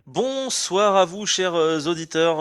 Bonsoir à vous, chers auditeurs.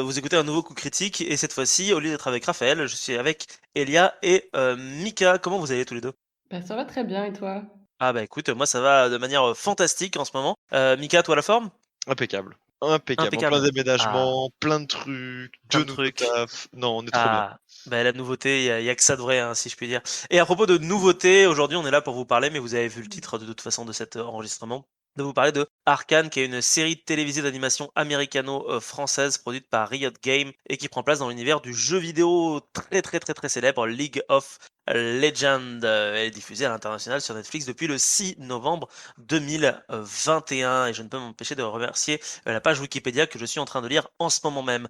Vous écoutez un nouveau coup critique et cette fois-ci, au lieu d'être avec Raphaël, je suis avec Elia et Mika. Comment vous allez tous les deux? Bah, ça va très bien et toi? Ah bah écoute, moi ça va de manière fantastique en ce moment. Mika, toi la forme? Impeccable. Impeccable. En plein Impeccable. Ah, déménagement, plein de trucs, plein 2 de nouveaux trucs. tafs. Non, on est trop bien. Ah, bah la nouveauté, y a que ça de vrai, hein, si je puis dire. Et à propos de nouveautés, aujourd'hui on est là pour vous parler, mais vous avez vu le titre de toute façon de cet enregistrement, de vous parler de Arcane, qui est une série télévisée d'animation américano-française produite par Riot Games et qui prend place dans l'univers du jeu vidéo très très très très célèbre League of Legends. Elle est diffusée à l'international sur Netflix depuis le 6 novembre 2021 et je ne peux m'empêcher de remercier la page Wikipédia que je suis en train de lire en ce moment même.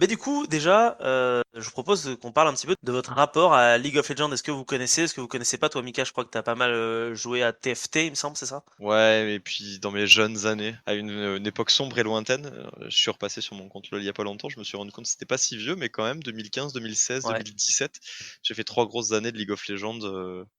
Mais du coup, déjà, je vous propose qu'on parle un petit peu de votre rapport à League of Legends. Est-ce que vous connaissez? Est-ce que vous connaissez pas? Toi, Mika, je crois que tu as pas mal joué à TFT, il me semble, c'est ça? Ouais, et puis dans mes jeunes années, à une époque sombre et lointaine, je suis repassé sur mon compte LOL il y a pas longtemps, je me suis rendu compte que c'était pas si vieux, mais quand même 2015, 2016, Ouais. 2017, j'ai fait 3 grosses années de League of Legends,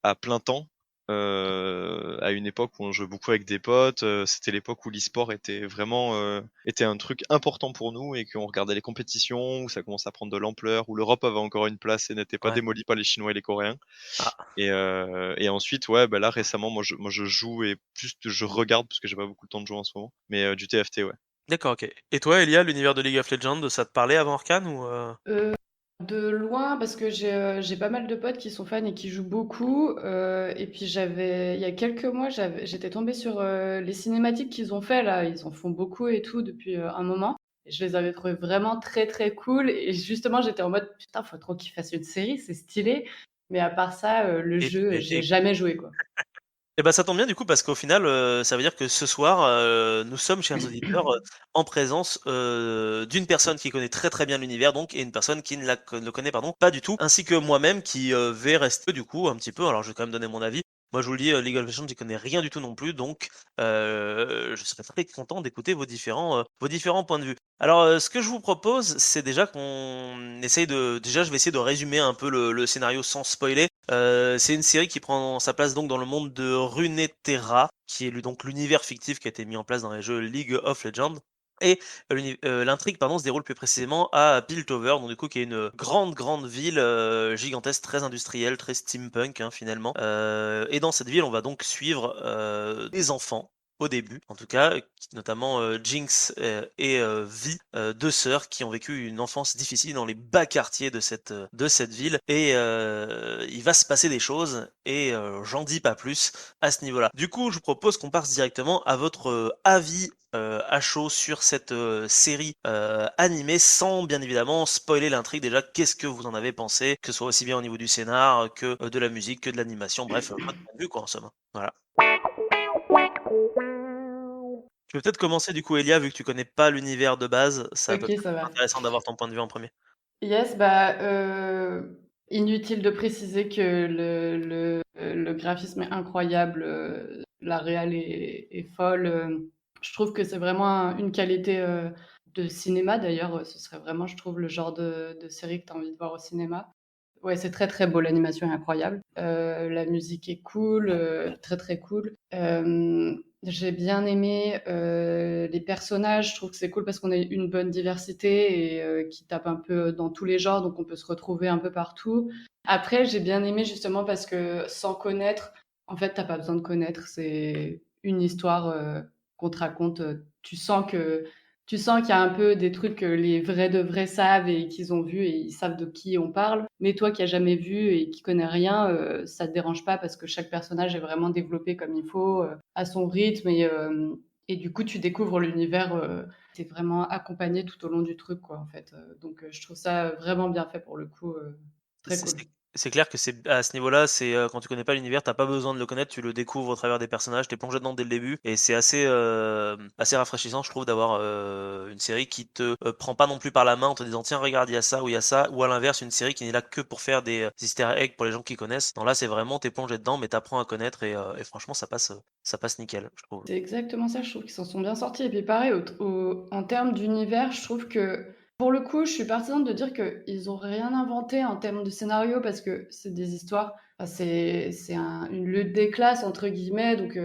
à plein temps, à une époque où on jouait beaucoup avec des potes, c'était l'époque où l'e-sport était vraiment, était un truc important pour nous et qu'on regardait les compétitions, où ça commençait à prendre de l'ampleur, où l'Europe avait encore une place et n'était pas Ouais. démolie par les Chinois et les Coréens. Ah, Et ensuite, ouais, bah là récemment, moi je joue et plus je regarde parce que j'ai pas beaucoup de temps de jouer en ce moment, mais du TFT, ouais. d'accord, ok. Et toi, Elia, l'univers de League of Legends, ça te parlait avant Arcane ou Heu, de loin parce que j'ai pas mal de potes qui sont fans et qui jouent beaucoup, et puis il y a quelques mois, j'étais tombée sur, les cinématiques qu'ils ont fait là. Ils en font beaucoup et tout depuis, un moment et je les avais trouvées vraiment très, très cool et justement j'étais en mode: «Putain, faut trop qu'ils fassent une série, c'est stylé». Mais à part ça, le et, jeu, j'y ai jamais joué, quoi. eh ben, ça tombe bien du coup parce qu'au final, ça veut dire que ce soir, nous sommes, chers auditeurs, en présence, d'une personne qui connaît très, très bien l'univers donc et une personne qui ne le connaît pardon, pas du tout, ainsi que moi-même qui, vais rester du coup un petit peu alors je vais quand même donner mon avis. Moi je vous le dis, League of Legends, j'y connais rien du tout non plus donc je serais très content d'écouter vos différents points de vue. Alors, ce que je vous propose, c'est déjà qu'on essaye de déjà je vais essayer de résumer un peu le scénario sans spoiler. C'est une série qui prend sa place donc dans le monde de Runeterra, qui est donc l'univers fictif qui a été mis en place dans les jeux League of Legends. Et l'intrigue pardon se déroule plus précisément à Piltover, donc du coup qui est une grande grande ville gigantesque, très industrielle, très steampunk hein, finalement. Et dans cette ville, on va donc suivre des enfants au début, en tout cas, notamment Jinx et Vi, deux sœurs qui ont vécu une enfance difficile dans les bas quartiers de cette ville. Et il va se passer des choses et j'en dis pas plus à ce niveau-là. Du coup, je vous propose qu'on passe directement à votre avis à chaud sur cette série animée sans bien évidemment spoiler l'intrigue. Déjà, qu'est-ce que vous en avez pensé, que ce soit aussi bien au niveau du scénar que de la musique, que de l'animation, bref, votre point de vue quoi en somme. Voilà. Tu peux peut-être commencer du coup, Elia, vu que tu connais pas l'univers de base, ça peut OK, être ça va. intéressant d'avoir ton point de vue en premier. Yes, bah, inutile de préciser que le graphisme est incroyable, la réal est folle, je trouve que c'est vraiment une qualité, de cinéma d'ailleurs, ce serait vraiment, je trouve, le genre de série que tu as envie de voir au cinéma. Ouais, c'est très, très beau, l'animation est incroyable. La musique est cool, très, très cool. J'ai bien aimé, les personnages. Je trouve que c'est cool parce qu'on a une bonne diversité et qui tape un peu dans tous les genres, donc on peut se retrouver un peu partout. Après, j'ai bien aimé justement parce que sans connaître, en fait, tu pas besoin de connaître. C'est une histoire, qu'on te raconte, tu sens qu'il y a un peu des trucs que les vrais de vrais savent et qu'ils ont vu et ils savent de qui on parle. Mais toi qui as jamais vu et qui connais rien, ça te dérange pas parce que chaque personnage est vraiment développé comme il faut, à son rythme et du coup tu découvres l'univers, tu vraiment accompagné tout au long du truc quoi en fait, donc je trouve ça vraiment bien fait pour le coup, très C'est cool. c'est c'est clair que c'est à ce niveau-là, c'est, quand tu connais pas l'univers, t'as pas besoin de le connaître, tu le découvres au travers des personnages, tu es plongé dedans dès le début et c'est assez, assez rafraîchissant je trouve d'avoir, une série qui te, prend pas non plus par la main en te disant: «Tiens regarde, il y a ça ou il y a ça» ou à l'inverse une série qui n'est là que pour faire des easter eggs pour les gens qui connaissent. Non là, c'est vraiment tu plongé dedans mais t'apprends à connaître et franchement ça passe nickel, je trouve. C'est exactement ça, je trouve qu'ils s'en sont bien sortis et puis pareil en termes d'univers, je trouve que Pour le coup, je suis partisane de dire qu'ils ont rien inventé en termes de scénario parce que c'est des histoires, c'est une «lutte des classes» entre guillemets, donc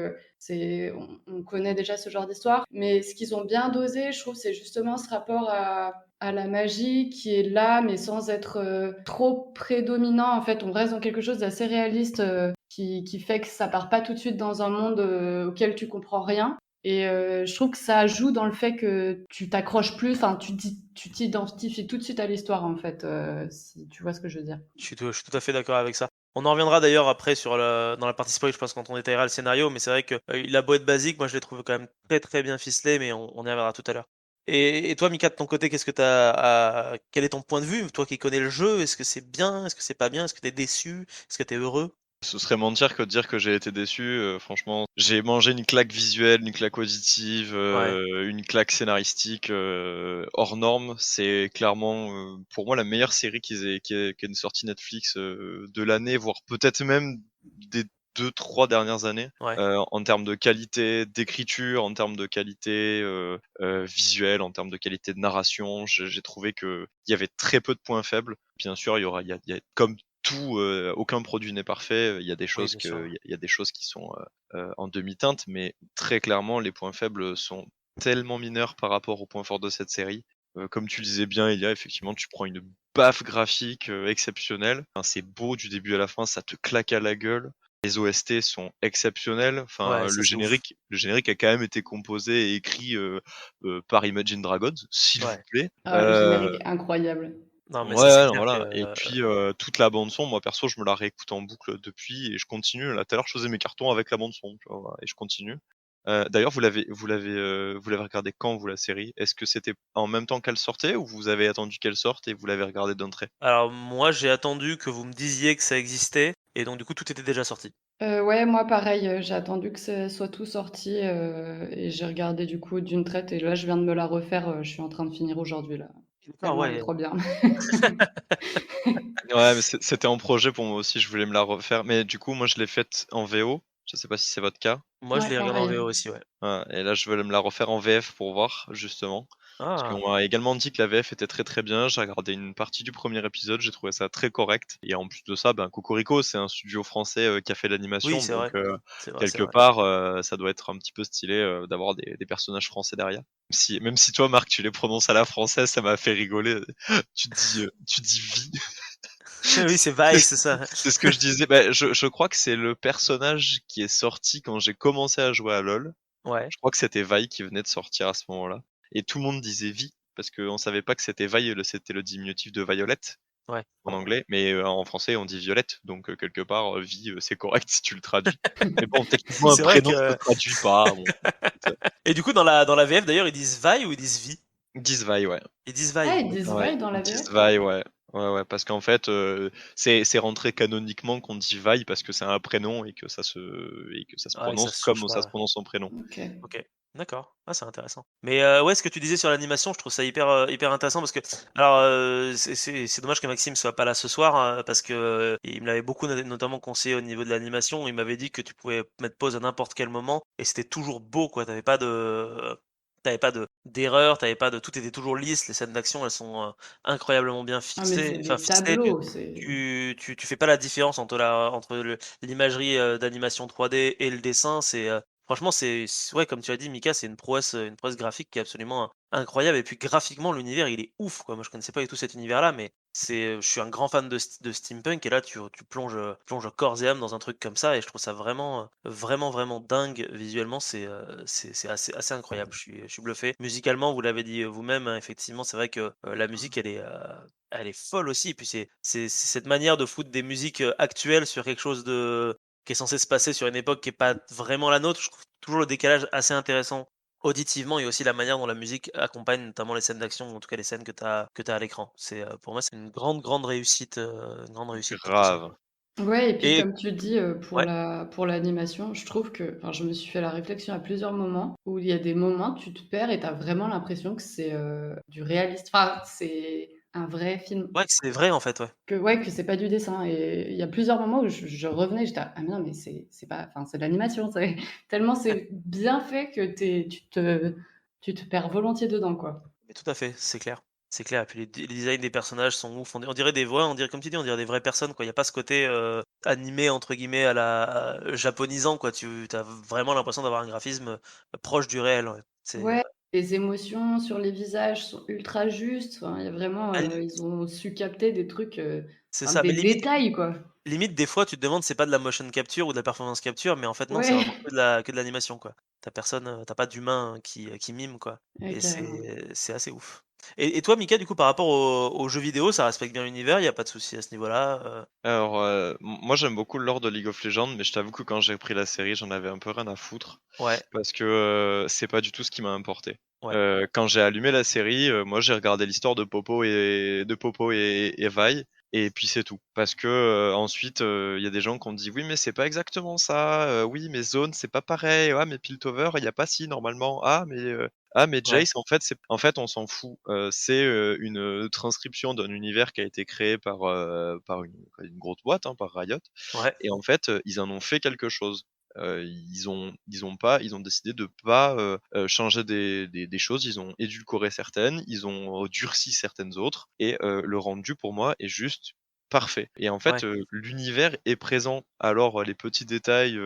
on connaît déjà ce genre d'histoire. Mais ce qu'ils ont bien dosé, je trouve, c'est justement ce rapport à la magie qui est là, mais sans être, trop prédominant. En fait, on reste dans quelque chose d'assez réaliste, qui fait que ça part pas tout de suite dans un monde, auquel tu comprends rien. Et je trouve que ça joue dans le fait que tu t'accroches plus, enfin tu t'identifies tout de suite à l'histoire en fait, si tu vois ce que je veux dire. Je suis tout à fait d'accord avec ça. On en reviendra d'ailleurs après dans la partie spoil, je pense, quand on détaillera le scénario, mais c'est vrai que il a beau être basique, moi je l'ai trouvé quand même très très bien ficelé, mais on y reviendra tout à l'heure. Et toi, Mika, de ton côté, quel est ton point de vue? Toi qui connais le jeu, est-ce que c'est bien? Est-ce que c'est pas bien? Est-ce que t'es déçu? Est-ce que t'es heureux? Ce serait mentir que de dire que j'ai été déçu. Franchement, j'ai mangé une claque visuelle, une claque auditive, Ouais, une claque scénaristique hors norme. C'est clairement, pour moi, la meilleure série qui est sortie Netflix de l'année, voire peut-être même des 2-3 dernières années, ouais. en termes de qualité d'écriture, en termes de qualité visuelle, en termes de qualité de narration. J'ai trouvé qu'il y avait très peu de points faibles. Bien sûr, il y a comme tout, aucun produit n'est parfait. Il y a des Oui, choses bien sûr. il y a des choses qui sont en demi-teinte, mais très clairement, les points faibles sont tellement mineurs par rapport aux points forts de cette série. Comme tu le disais bien, il y a effectivement, tu prends une baffe graphique exceptionnelle. Enfin, c'est beau du début à la fin, ça te claque à la gueule. Les OST sont exceptionnels. Enfin, Ouais, ça c'est ouf. le générique a quand même été composé et écrit par Imagine Dragons, s'il vous Ouais. plaît. Ah, le générique est incroyable. Non, mais Ouais, ça c'est ouais, non, clair que voilà. Et puis toute la bande son, moi perso, je me la réécoute en boucle depuis et je continue. Là, tout à l'heure, je faisais mes cartons avec la bande son, tu vois, voilà, et je continue. D'ailleurs, vous l'avez regardé quand vous la série? Est-ce que c'était en même temps qu'elle sortait ou vous avez attendu qu'elle sorte et vous l'avez regardée d'un trait? alors moi, j'ai attendu que vous me disiez que ça existait et donc du coup, tout était déjà sorti. Ouais, moi pareil, j'ai attendu que ce soit tout sorti, et j'ai regardé du coup d'une traite et là je viens de me la refaire, je suis en train de finir aujourd'hui là, D'accord, tellement elle est ouais. trop bien. Ouais, mais c'était en projet pour moi aussi, je voulais me la refaire. Mais du coup, moi, je l'ai faite en VO. Je sais pas si c'est votre cas. Moi, je Ouais, l'ai regardé en pareil. VO aussi, ouais. Ouais, et là, je veux me la refaire en VF pour voir, justement. Parce Ah! qu'on m'a également dit que la VF était très très bien. J'ai regardé une partie du premier épisode, j'ai trouvé ça très correct. Et en plus de ça, ben, Cocorico, c'est un studio français qui a fait Oui, l'animation. c'est Donc, vrai. C'est vrai, c'est quelque vrai. part, ça doit être un petit peu stylé d'avoir des personnages français derrière. Même si toi, Marc, tu les prononces à la française, ça m'a fait rigoler. Tu dis vie. Oui, c'est C'est Vi, c'est ça. c'est ce que je disais. Bah, je crois que c'est le personnage qui est sorti quand j'ai commencé à jouer à LoL. Ouais. Je crois que c'était Vi qui venait de sortir à ce moment-là. Et tout le monde disait Vi, parce qu'on savait pas que c'était Vi, c'était le diminutif de Violette Ouais. en anglais, mais en français on dit Violette, donc quelque part Vi c'est correct si tu le traduis. Mais bon, techniquement un C'est vrai prénom se que traduit pas. Bon, écoute, et du coup, dans la VF, d'ailleurs, ils disent Vi ou ils disent Vi? ils disent Vi, ouais. Ils disent Ah, Vi. ils disent Ouais, Vaille dans ils la disent VF? Vi, ouais. Ouais, ouais, parce qu'en fait, c'est rentré canoniquement qu'on dit Vi parce que c'est un prénom et que ça se Ouais, ça prononce se change comme ça pas, se ouais. prononce son prénom. OK. OK, d'accord. Ah, c'est intéressant. Mais ouais, ce que tu disais sur l'animation, je trouve ça hyper intéressant parce que alors, c'est dommage que Maxime soit pas là ce soir, parce que, il me l'avait beaucoup notamment conseillé au niveau de l'animation. Il m'avait dit que tu pouvais mettre pause à n'importe quel moment et c'était toujours beau, quoi. T'avais pas de d'erreur, t'avais pas de tout était toujours lisse. Les scènes d'action, elles sont, incroyablement bien Ah mais c'est des ficelées. tableaux, c'est Tu fais pas la différence entre l'imagerie, d'animation 3D et le dessin. Franchement, ouais, comme tu as dit, Mika, c'est une prouesse graphique qui est absolument incroyable. Et puis graphiquement, l'univers, il est ouf, quoi. Moi, je connaissais pas du tout cet univers-là, mais je suis un grand fan de steampunk. Et là, tu plonges corps et âme dans un truc comme ça. Et je trouve ça vraiment dingue visuellement. C'est assez incroyable. Je suis bluffé. Musicalement, vous l'avez dit vous-même, hein, effectivement, c'est vrai que la musique, elle est folle aussi. Et puis c'est cette manière de foutre des musiques actuelles sur quelque chose qui est censé se passer sur une époque qui est pas vraiment la nôtre. Je trouve toujours le décalage assez intéressant auditivement et aussi la manière dont la musique accompagne notamment les scènes d'action, ou en tout cas les scènes que tu as à l'écran. Pour moi, c'est une grande réussite pour tout ça. Grave. ouais et puis Et comme tu dis, ouais, pour l'animation, je trouve que enfin, je me suis fait la réflexion à plusieurs moments où il y a des moments, tu te perds et tu as vraiment l'impression que c'est, du réaliste. Enfin, c'est un vrai film. ouais, c'est vrai en fait, ouais. Que c'est pas du dessin et il y a plusieurs moments où je revenais, j'étais: «Ah mais non, mais c'est pas enfin, c'est de l'animation». C'est tellement c'est bien fait que tu te perds volontiers dedans, quoi. Mais tout à fait, c'est clair. C'est clair et puis les designs des personnages sont ouf. On dirait des voix, on dirait comme tu dis, on dirait des vraies personnes, quoi. Il y a pas ce côté, «animé» entre guillemets à la japonisant, quoi. Tu as vraiment l'impression d'avoir un graphisme, proche du réel, ouais. C'est, Ouais, les émotions sur les visages sont ultra justes. Enfin, il y a vraiment, ah, ils ont su capter des trucs, c'est enfin ça, des mais détails, quoi. limite des fois tu te demandes c'est pas de la motion capture ou de la performance capture, mais en fait non, c'est Ouais, vraiment que de l'animation, quoi. Tu pas d'humain qui mime, quoi ouais, et carrément. c'est assez ouf. Et toi Mika, du coup, par rapport aux jeux vidéo, ça respecte bien l'univers, il y a pas de souci à ce niveau-là, Alors, moi j'aime beaucoup le lore de League of Legends, mais je t'avoue que quand j'ai pris la série, j'en avais un peu rien à foutre Ouais, parce que, c'est pas du tout ce qui m'a importé. ouais, Quand j'ai allumé la série, moi j'ai regardé l'histoire de Popo et Vi et puis c'est tout. Parce que, ensuite, il y a des gens qui ont dit: «Oui, mais c'est pas exactement ça, oui, mais Zone, c'est pas pareil. Ah, mais Piltover, il y a pas ci normalement. Ah, mais ouais, Jace, en fait, on s'en fout. C'est, une, transcription d'un univers qui a été créé par une grosse boîte, hein, par Riot ouais, et en fait, ils en ont fait quelque chose. Ils ont décidé de pas, changer des choses. Ils ont édulcoré certaines, ils ont durci certaines autres et le rendu pour moi est juste parfait et en fait, ouais. l'univers est présent. Alors, les petits détails,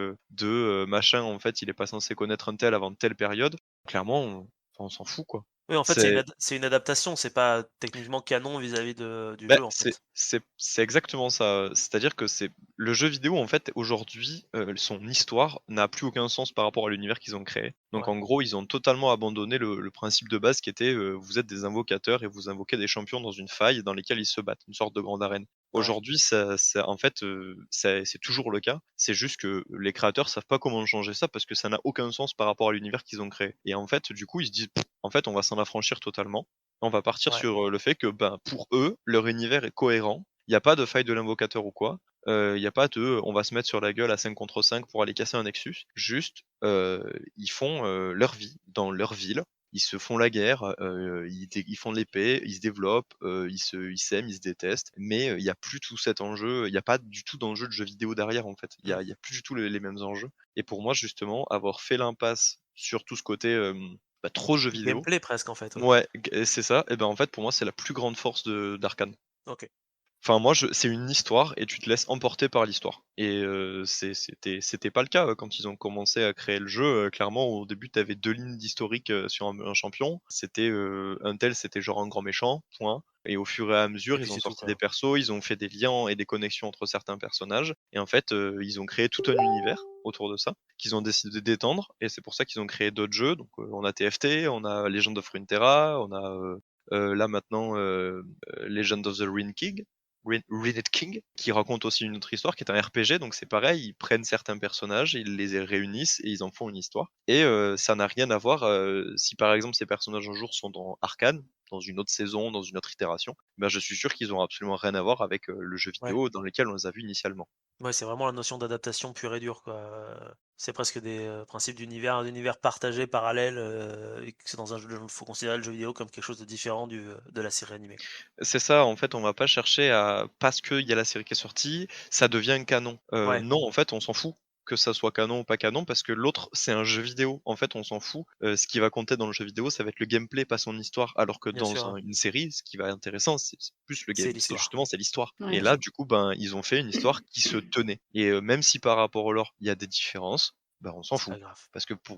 machin, en fait, il est pas censé connaître un tel avant telle période. Clairement, on s'en fout, quoi. Oui, en fait, C'est c'est une adaptation, c'est pas techniquement canon vis-à-vis du Bah, jeu, en fait. c'est exactement ça, c'est-à-dire que c'est le jeu vidéo, en fait, aujourd'hui, son histoire n'a plus aucun sens par rapport à l'univers qu'ils ont créé. Donc Ouais, en gros, ils ont totalement abandonné le principe de base qui était, vous êtes des invocateurs et vous invoquez des champions dans une faille dans lesquelles ils se battent, une sorte de grande arène. ouais, Aujourd'hui, ça en fait, c'est toujours le cas. C'est juste que les créateurs savent pas comment changer ça parce que ça n'a aucun sens par rapport à l'univers qu'ils ont créé et en fait, du coup, ils se disent: «En fait, on va s'en affranchir totalement». On va partir ouais, sur, le fait que, ben, pour eux, leur univers est cohérent. Il y a pas de faille de l'invocateur ou quoi. Il y a pas de, on va se mettre sur la gueule à 5 contre 5 pour aller casser un Nexus. Juste, ils font, leur vie dans leur ville. Ils se font la guerre, ils font de l'épée, ils se développent, ils s'aiment, ils se détestent. Mais, il y a plus tout cet enjeu, il y a pas du tout d'enjeu de jeu vidéo derrière, en fait. mmh. Il y a plus du tout les mêmes enjeux et pour moi, justement, avoir fait l'impasse sur tout ce côté, bah, trop jeu vidéo. Gameplay presque, en fait, ouais. Ouais, c'est ça et ben, en fait, pour moi, c'est la plus grande force de d'Arcane. OK. Enfin, moi, c'est une histoire et tu te laisses emporter par l'histoire et c'était pas le cas, quand ils ont commencé à créer le jeu, clairement, au début, tu avais 2 lignes d'historique, sur un champion. C'était, un tel, c'était genre un grand méchant, point et au fur et à Et mesure, puis ils ont c'est tout, sorti des quoi. persos, ils ont fait des liens et des connexions entre certains personnages et en fait, ils ont créé tout un univers autour de ça, qu'ils ont décidé d'étendre et c'est pour ça qu'ils ont créé d'autres jeux. Donc, on a TFT, on a Legend of Runeterra, on a, là maintenant, Legend of the Ruined King, qui raconte aussi une autre histoire, qui est un RPG, donc c'est pareil, ils prennent certains personnages, ils les réunissent et ils en font une histoire. Et ça n'a rien à voir, si par exemple ces personnages un jour sont dans Arcane, dans une autre saison, dans une autre itération, ben je suis sûr qu'ils ont absolument rien à voir avec le jeu Ouais. vidéo dans lequel on les a vus initialement. Ouais, c'est vraiment la notion d'adaptation pure et dure, quoi, c'est presque des, principes d'univers partagé, parallèle, et que c'est dans un jeu faut considérer le jeu vidéo comme quelque chose de différent de la série animée. C'est ça, en fait, on va pas chercher à parce qu'il y a la série qui est sortie, ça devient canon. Ouais, Non, en fait, on s'en fout que ça soit canon ou pas canon parce que l'autre, c'est un jeu vidéo. En fait, on s'en fout. Ce qui va compter dans le jeu vidéo, ça va être le gameplay, pas son histoire. Alors que bien dans sûr, une série, ce qui va être intéressant, c'est plus le game, c'est c'est l'histoire. justement c'est l'histoire. Et Ouais. là, du coup, ben, ils ont fait une histoire qui se tenait. Et même si par rapport au lore, il y a des différences, ben, on s'en C'est fout pas grave.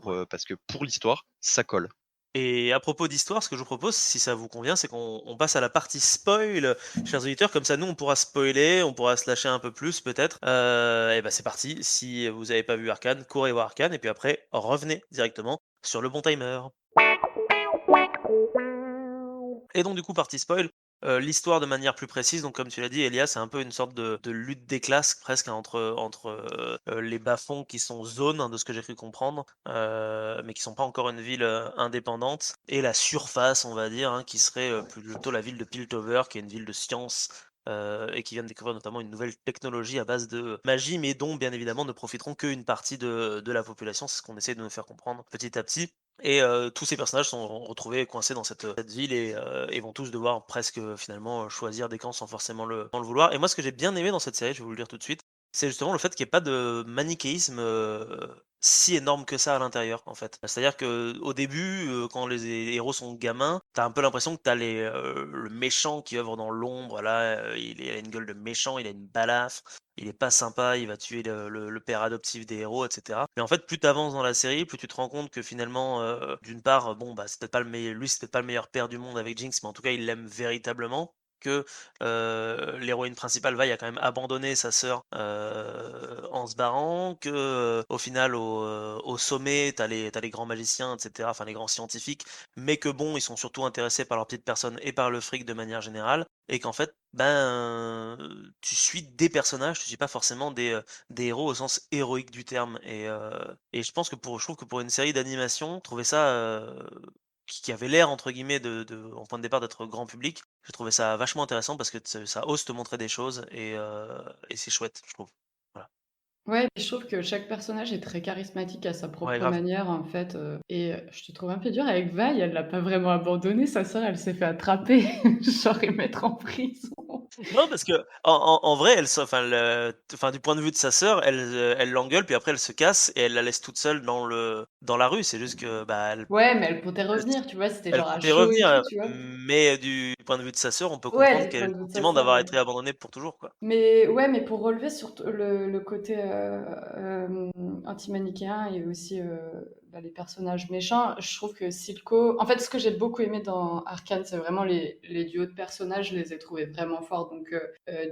Ouais. parce que pour l'histoire, ça colle. Et à propos d'histoire, ce que je vous propose, si ça vous convient, c'est qu'on passe à la partie spoil, chers auditeurs. Comme ça, nous, on pourra spoiler, on pourra se lâcher un peu plus, peut-être. Et ben, c'est parti. Si vous n'avez pas vu Arcane, courez voir Arcane, et puis après, revenez directement sur le bon timer. Et donc, du coup, partie spoil. L'histoire de manière plus précise, donc comme tu l'as dit, Elia, c'est un peu une sorte de lutte des classes presque, hein, entre les bas-fonds qui sont zones, hein, de ce que j'ai cru comprendre, mais qui sont pas encore une ville indépendante, et la surface, on va dire, hein, qui serait plutôt la ville de Piltover, qui est une ville de science, et qui vient de découvrir notamment une nouvelle technologie à base de magie, mais dont bien évidemment ne profiteront qu'une partie de la population. C'est ce qu'on essaie de nous faire comprendre petit à petit. Et tous ces personnages sont retrouvés coincés dans cette ville et vont tous devoir presque, finalement, choisir des camps sans forcément le vouloir. Et moi, ce que j'ai bien aimé dans cette série, je vais vous le dire tout de suite, c'est justement le fait qu'il y ait pas de manichéisme, si énorme que ça à l'intérieur, en fait. C'est-à-dire qu'au début, quand les héros sont gamins, t'as un peu l'impression que t'as le méchant qui œuvre dans l'ombre, là, il a une gueule de méchant, il a une balafre, il est pas sympa, il va tuer le père adoptif des héros, et cetera. Mais en fait, plus tu avances dans la série, plus tu te rends compte que finalement, d'une part, bon, bah, c'est peut-être pas le meilleur lui, c'est peut-être pas le meilleur père du monde avec Jinx, mais en tout cas, il l'aime véritablement. Que l'héroïne principale va, il a quand même abandonné sa sœur en se barrant, que au final au sommet t'as les grands magiciens, etc., enfin les grands scientifiques, mais que bon, ils sont surtout intéressés par leur petite personne et par le fric de manière générale, et qu'en fait, ben, tu suis des personnages, tu suis pas forcément des héros au sens héroïque du terme, et je pense que je trouve que pour une série d'animation, trouver ça qui avait l'air entre guillemets en point de départ d'être grand public, j'ai trouvé ça vachement intéressant parce que ça ose te montrer des choses et c'est chouette, je trouve. Voilà. Ouais, je trouve que chaque personnage est très charismatique à sa Ouais, propre grave. manière, en fait, je te trouve un peu dur avec Vi, elle l'a pas vraiment abandonné, sa sœur, elle s'est fait attraper, genre et mettre en prison. Non, parce que en vrai, enfin, du point de vue de sa sœur, elle l'engueule, puis après elle se casse et elle la laisse toute seule dans la rue. C'est juste que, bah, Ouais, mais elle comptait elle revenir, tu vois? C'était elle genre à comptait chaud et revenir, tout, tu vois? mais du point de vue de sa sœur, on peut comprendre Ouais, du qu'elle ait point le de vue de sa sentiment sœur, d'avoir ouais. été abandonnée pour toujours, quoi. Mais ouais, mais pour relever surtout le côté anti-manichéen et aussi bah, les personnages méchants, je trouve que Silco. En fait, ce que j'ai beaucoup aimé dans Arcane, c'est vraiment les duos de personnages, je les ai trouvés vraiment forts. Donc,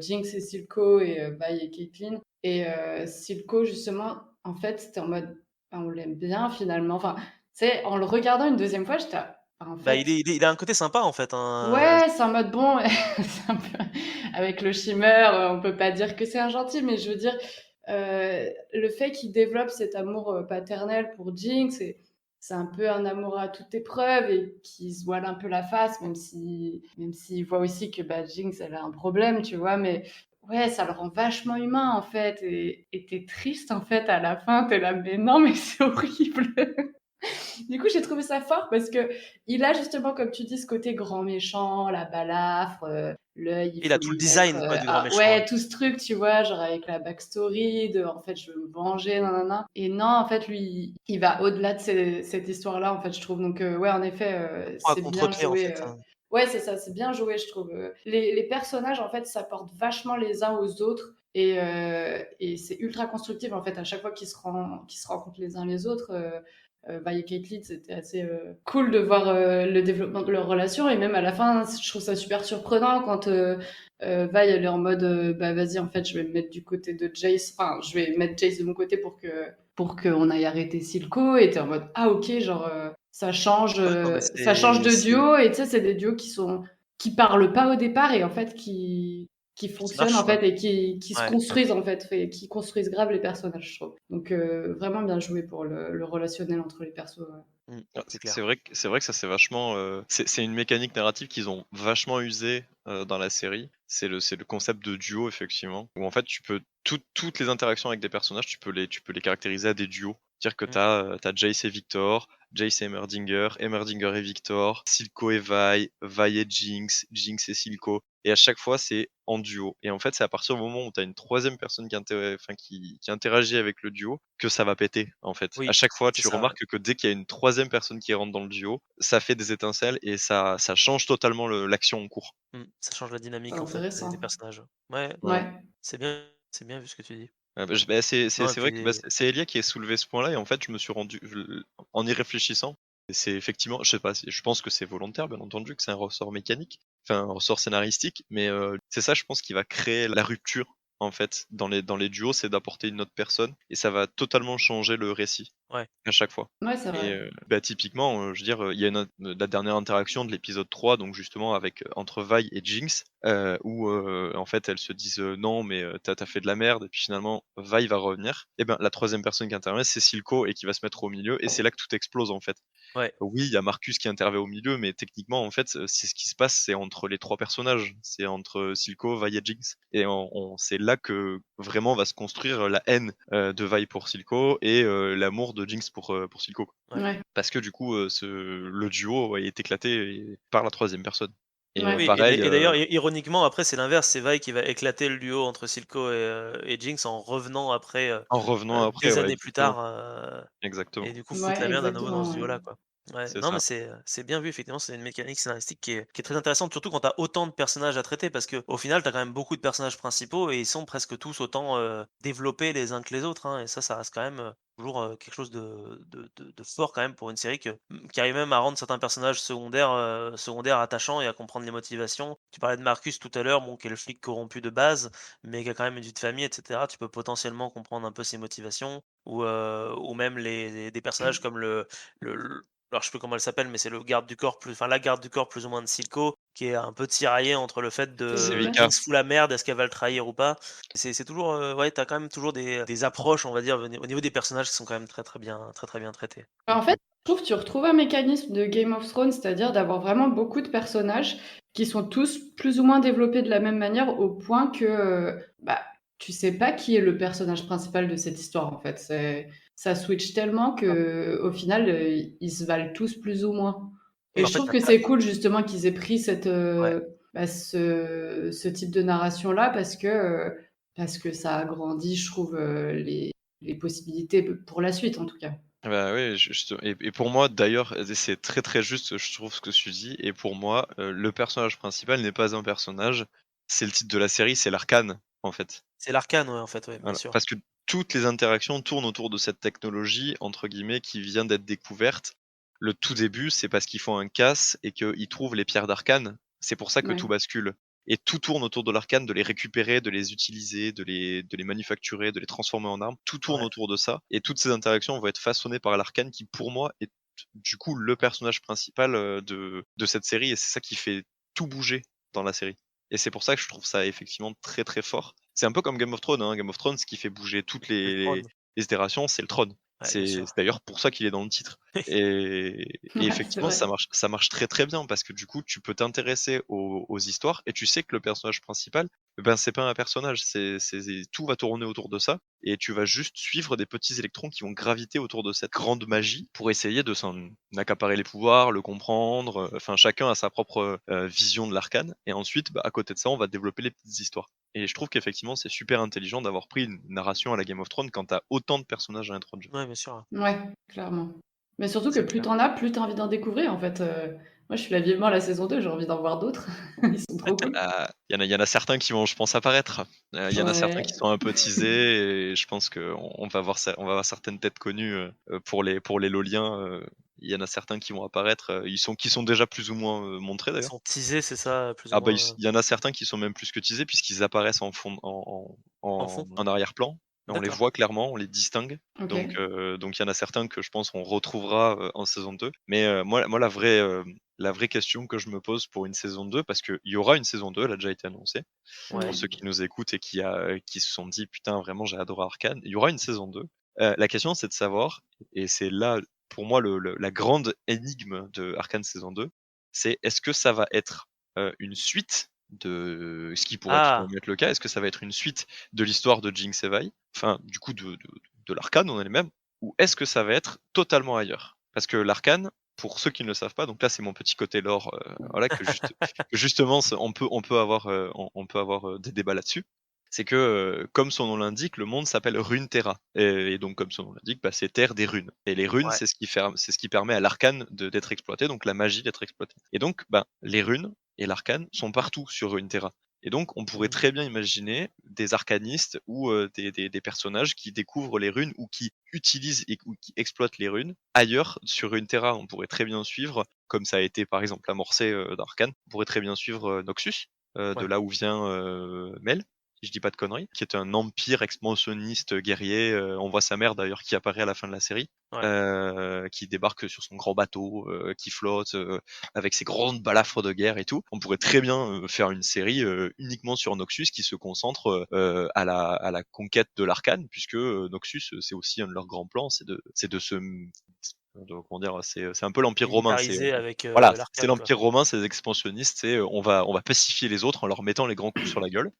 Jinx et Silco et Vi et Caitlyn. Et Silco, justement, en fait, c'était en mode, ah, on l'aime bien finalement. Enfin, tu sais, en le regardant une deuxième fois, j'étais, ah, en Bah, fait, il a un côté sympa, en fait, hein. ouais, c'est en mode bon, c'est un peu avec le shimmer, on peut pas dire que c'est un gentil, mais je veux dire, le fait qu'il développe cet amour, paternel pour Jinx et c'est un peu un amour à toute épreuve et qu'il se voile un peu la face, même s'il voit aussi que, bah, Jinx, elle a un problème, tu vois? Mais ouais, ça le rend vachement humain, en fait et tu triste, en fait, à la fin, t'es là: «Mais non, mais c'est horrible!» Du coup, j'ai trouvé ça fort parce que il a justement, comme tu dis, ce côté grand méchant, la balafre, l'œil, il Il a faut tout le lui mettre, design, quoi, du grand ah méchant, ouais. ouais, tout ce truc, tu vois? Genre avec la backstory de, en fait, je veux me venger, nin et non, en fait, lui, il va au-delà de cette histoire-là, en fait, je trouve. Donc, ouais, en effet, À c'est bien contre-pied, en joué, fait, hein. ouais, c'est ça, c'est bien joué, je trouve, les personnages, en fait, s'apportent vachement les uns aux autres et c'est ultra constructif, en fait, à chaque fois qu'ils se rencontrent les uns les autres, Vi et Caitlyn, c'était assez cool de voir le développement de leur relation. Et même à la fin, je trouve ça super surprenant quand Vi, elle est en mode bah vas-y, en fait, je vais me mettre du côté de Jace. Enfin, je vais mettre Jace de mon côté pour qu'on aille arrêter Silco. Et t'es en mode ah ok, genre Ouais, non, mais ça change de c'est duo. Et tu sais, c'est des duos qui parlent pas au départ et en fait qui qui fonctionnent marche, en quoi. fait et qui se Ouais. construisent en fait et qui construisent grave les personnages, je trouve. Donc vraiment bien joué pour le relationnel entre les persos. Ouais. Ah, C'est c'est clair. vrai que ça c'est vachement, c'est une mécanique narrative qu'ils ont vachement usée, dans la série. C'est le concept de duo effectivement, où en fait tu peux toutes les interactions avec des personnages, tu peux les caractériser à des duos. Dire que Mmh. tu as Jace et Victor, Jace et Heimerdinger et Victor, Silco et Vi et Jinx, Jinx et Silco et à chaque fois c'est en duo et en fait, c'est à partir du moment où tu as une troisième personne qui interagit avec le duo que ça va péter, en fait. À Oui, chaque fois, c'est tu ça, ouais. remarques que dès qu'il y a une troisième personne qui rentre dans le duo, ça fait des étincelles et ça change totalement l'action en cours. Ça change la C'est dynamique, en fait, des intéressant. personnages. Ouais, Ouais. Ouais. c'est bien vu ce que tu dis. Bah, Non et c'est vrai que, bah, puis c'est Elia qui a soulevé ce point-là et en fait, je me suis rendu en y réfléchissant, c'est effectivement je sais pas, je pense que c'est volontaire, bien entendu, que c'est un ressort mécanique, enfin un ressort scénaristique, mais c'est ça, je pense, qui va créer la rupture, en fait, dans les duos, c'est d'apporter une autre personne et ça va totalement changer le récit, ouais. à chaque fois. Ouais, c'est Et vrai. bah, typiquement, je veux dire, il y a la dernière interaction de l'épisode 3, donc justement avec, entre Vi et Jinx, où, en fait, elles se disent, «Non, mais tu fait de la merde» et puis finalement, Vi va revenir. Et ben, la troisième personne qui intervient, c'est Silco et qui va se mettre au milieu et c'est là que tout explose, en fait. Ouais. Oui, il y a Marcus qui intervient au milieu, mais techniquement, en fait, c'est ce qui se passe, c'est entre les 3 personnages. C'est entre Silco, Vi et Jinx et c'est là que vraiment va se construire la haine, de Vi pour Silco et l'amour de Jinx pour Silco. Ouais. Ouais. Parce que du coup, le duo est éclaté par la troisième personne. Et Ouais. Oui, pareil, et d'ailleurs, ironiquement, après, c'est l'inverse. C'est Vi qui va éclater le duo entre Silco et Jinx en revenant après, en revenant après, des ouais, années plus exactement, tard, exactement, et du coup foutre Ouais, la merde à nouveau dans exactement, ce ouais. duo-là, quoi. Ouais, c'est non, mais ça. c'est bien vu, effectivement, c'est une mécanique scénaristique qui est très intéressante, surtout quand tu as autant de personnages à traiter, parce qu'au final, tu as quand même beaucoup de personnages principaux et ils sont presque tous autant, développés les uns que les autres, hein, et ça reste quand même, toujours, quelque chose de fort quand même pour une série qui arrive même à rendre certains personnages secondaires attachants et à comprendre les motivations. Tu parlais de Marcus tout à l'heure, bon, qui est le flic corrompu de base, mais qui a quand même une vie de famille et cetera. Tu peux potentiellement comprendre un peu ses motivations, ou même des personnages comme le alors je sais plus comment elle s'appelle, mais c'est le garde du corps la garde du corps plus ou moins de Silco, qui est un peu tiraillée entre le fait C'est de Célica. Vika. Jinx fout la merde, est-ce qu'elle va le trahir ou pas? C'est toujours, ouais, tu as quand même toujours des approches, on va dire, au niveau des personnages qui sont quand même très bien traités. En fait, je trouve que tu retrouves un mécanisme de Game of Thrones, c'est-à-dire d'avoir vraiment beaucoup de personnages qui sont tous plus ou moins développés de la même manière au point que, bah, tu sais pas qui est le personnage principal de cette histoire, en fait. Ça switch tellement que au final, ils se valent tous plus ou moins. Oui, Et en je fait, trouve que c'est cool justement qu'ils aient pris ouais. ce type de narration-là parce que ça agrandit, je trouve, les possibilités pour la suite, en tout cas. Bah, oui, juste et pour moi d'ailleurs, c'est très, très juste, je trouve ce que tu dis et pour moi, le personnage principal n'est pas un personnage, c'est le titre de la série, c'est l'arcane, en fait. C'est l'arcane, ouais, en fait, ouais, bien Voilà, sûr. parce que toutes les interactions tournent autour de cette technologie, entre guillemets, qui vient d'être découverte. Le tout début, c'est parce qu'ils font un casse et qu'ils trouvent les pierres d'arcane. C'est pour ça que Ouais. tout bascule. Et tout tourne autour de l'arcane, de les récupérer, de les utiliser, de les manufacturer, de les transformer en armes. Tout tourne Ouais. autour de ça. Et toutes ces interactions vont être façonnées par l'arcane qui, pour moi, est du coup le personnage principal de cette série. Et c'est ça qui fait tout bouger dans la série. Et c'est pour ça que je trouve ça effectivement très très fort. C'est un peu comme Game of Thrones, hein. Game of Thrones, ce qui fait bouger toutes Le trône. les itérations, c'est le trône. Ouais, bien C'est sûr. d'ailleurs pour ça qu'il est dans le titre. Et Ouais, c'est effectivement, vrai. ça marche très très bien parce que du coup, tu peux t'intéresser aux histoires et tu sais que le personnage principal, eh ben c'est pas un personnage, tout va tourner autour de ça et tu vas juste suivre des petits électrons qui vont graviter autour de cette grande magie pour essayer de s'en accaparer les pouvoirs, le comprendre. Enfin, chacun a sa propre vision de l'arcane et ensuite, bah, à côté de ça, on va développer les petites histoires. Et je trouve qu'effectivement, c'est super intelligent d'avoir pris une narration à la Game of Thrones quand t'as autant de personnages à introduire. Ouais, bien sûr. Ouais, clairement. Mais surtout que C'est plus clair. t'en as, plus t'as envie d'en découvrir, en fait. Moi, je suis là vivement la saison 2, j'ai envie d'en voir d'autres. Ils sont trop cool. Il y en a certains qui vont, je pense, apparaître. Il y en a certains qui Ouais. sont un peu teasés et je pense qu'on va voir on va avoir certaines têtes connues pour les Loliens. Il y en a certains qui vont apparaître, qui sont déjà plus ou moins montrés Ils d'ailleurs. sont teasés, c'est ça, plus ou Ah bah moins, il y en a certains qui sont même plus que teasés puisqu'ils apparaissent en fond, en fond? en arrière-plan. On les D'accord. voit clairement, on les distingue. OK. Donc il y en a certains que je pense on retrouvera en saison 2. Mais moi la vraie question que je me pose pour une saison 2, parce qu'il y aura une saison 2, elle a déjà été annoncée. Pour Ouais. ceux qui nous écoutent et qui se sont dit putain vraiment j'ai adoré Arcane, il y aura une saison 2. La question c'est de savoir, et c'est là pour moi la grande énigme de Arcane saison 2, c'est est-ce que ça va être une suite de ce qui pourrait tout de Ah! même être le cas, est-ce que ça va être une suite de l'histoire de Jinx et Vi, enfin du coup de l'Arcane en elle-même, ou est-ce que ça va être totalement ailleurs? Parce que l'Arcane, pour ceux qui ne le savent pas, donc là c'est mon petit côté lore, voilà que justement on peut avoir on peut avoir des débats là-dessus. C'est que comme son nom l'indique, le monde s'appelle Runeterra et donc comme son nom l'indique, bah, c'est terre des runes. Et les runes, Ouais. c'est ce qui permet à l'arcane d'être exploité, donc la magie d'être exploitée. Et donc, bah, les runes et l'arcane sont partout sur Runeterra. Et donc, on pourrait Mmh. très bien imaginer des arcanistes ou des personnages qui découvrent les runes ou qui utilisent ou qui exploitent les runes ailleurs sur Runeterra. On pourrait très bien suivre, comme ça a été par exemple amorcé d'Arcane, on pourrait très bien suivre Noxus, de Ouais. là où vient Mel, si je dis pas de conneries, qui est un empire expansionniste guerrier. On voit sa mère d'ailleurs qui apparaît à la fin de la série, Ouais. qui débarque sur son grand bateau, qui flotte avec ses grandes balafres de guerre et tout. On pourrait très bien faire une série uniquement sur Noxus qui se concentre à la conquête de l'arcane, puisque Noxus, c'est aussi un de leurs grands plans, c'est de se Donc, comment dire, c'est un peu l'Empire romain. Militarisé avec Voilà, c'est l'arcane, quoi. l'Empire romain, c'est les expansionnistes, on va pacifier les autres en leur mettant les grands coups sur la gueule.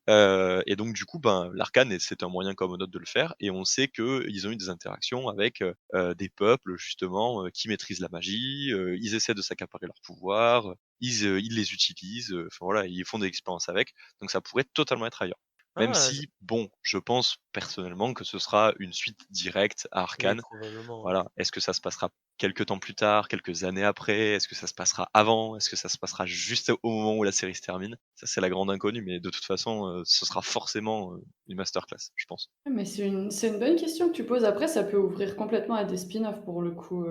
Et donc du coup, ben l'arcane, c'est un moyen comme un autre de le faire. Et on sait que ils ont eu des interactions avec des peuples justement qui maîtrisent la magie. Ils essaient de s'accaparer leur pouvoir. Ils les utilisent. Enfin voilà, ils font des expériences avec. Donc ça pourrait totalement être ailleurs. Même Ah, si, bon, je pense personnellement que ce sera une suite directe à oui, Arcane. probablement, ouais. Voilà. Est-ce que ça se passera quelques temps plus tard, quelques années après? Est-ce que ça se passera avant? Est-ce que ça se passera juste au moment où la série se termine? Ça, c'est la grande inconnue, mais de toute façon, ce sera forcément une masterclass, je pense. Mais c'est une bonne question que tu poses. Après, ça peut ouvrir complètement à des spin-offs pour le coup.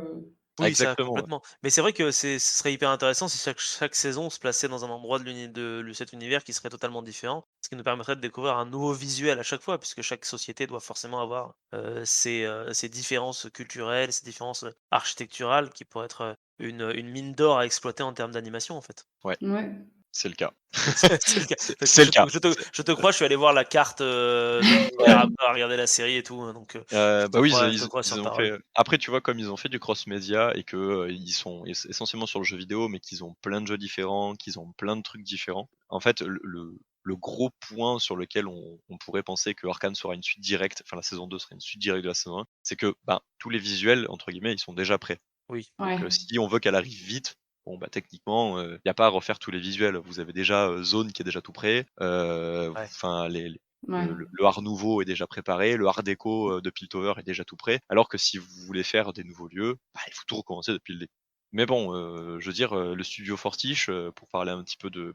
Oui, ça Exactement, ouais. complètement. Mais c'est vrai que ce serait hyper intéressant si chaque saison se plaçait dans un endroit de cet univers qui serait totalement différent. Ce qui nous permettrait de découvrir un nouveau visuel à chaque fois, puisque chaque société doit forcément avoir ses différences culturelles, ses différences architecturales qui pourraient être une mine d'or à exploiter en termes d'animation, en fait. Ouais, Ouais. c'est le cas. C'est le cas. Fait que C'est le cas. je te crois, je suis allé voir la carte de l'univers Ouais. après avoir regardé la série et tout, hein, donc Bah oui, je te crois ils sur ont parole. fait. Après, tu vois, comme ils ont fait du cross-média et que ils sont essentiellement sur le jeu vidéo, mais qu'ils ont plein de jeux différents, qu'ils ont plein de trucs différents. En fait, le gros point sur lequel on pourrait penser que Arcane sera une suite directe, enfin la saison 2 sera une suite directe de la saison 1, c'est que ben, tous les visuels, entre guillemets, ils sont déjà prêts. Oui. Donc Ouais. si on veut qu'elle arrive vite, bon bah techniquement, il y a pas à refaire tous les visuels. Vous avez déjà Zone qui est déjà tout prêt. Ouais. Enfin Ouais. le art nouveau est déjà préparé, le art déco de Piltover est déjà tout prêt. Alors que si vous voulez faire des nouveaux lieux, bah, il faut tout recommencer depuis le début. Mais bon, je veux dire, le studio Fortiche, pour parler un petit peu de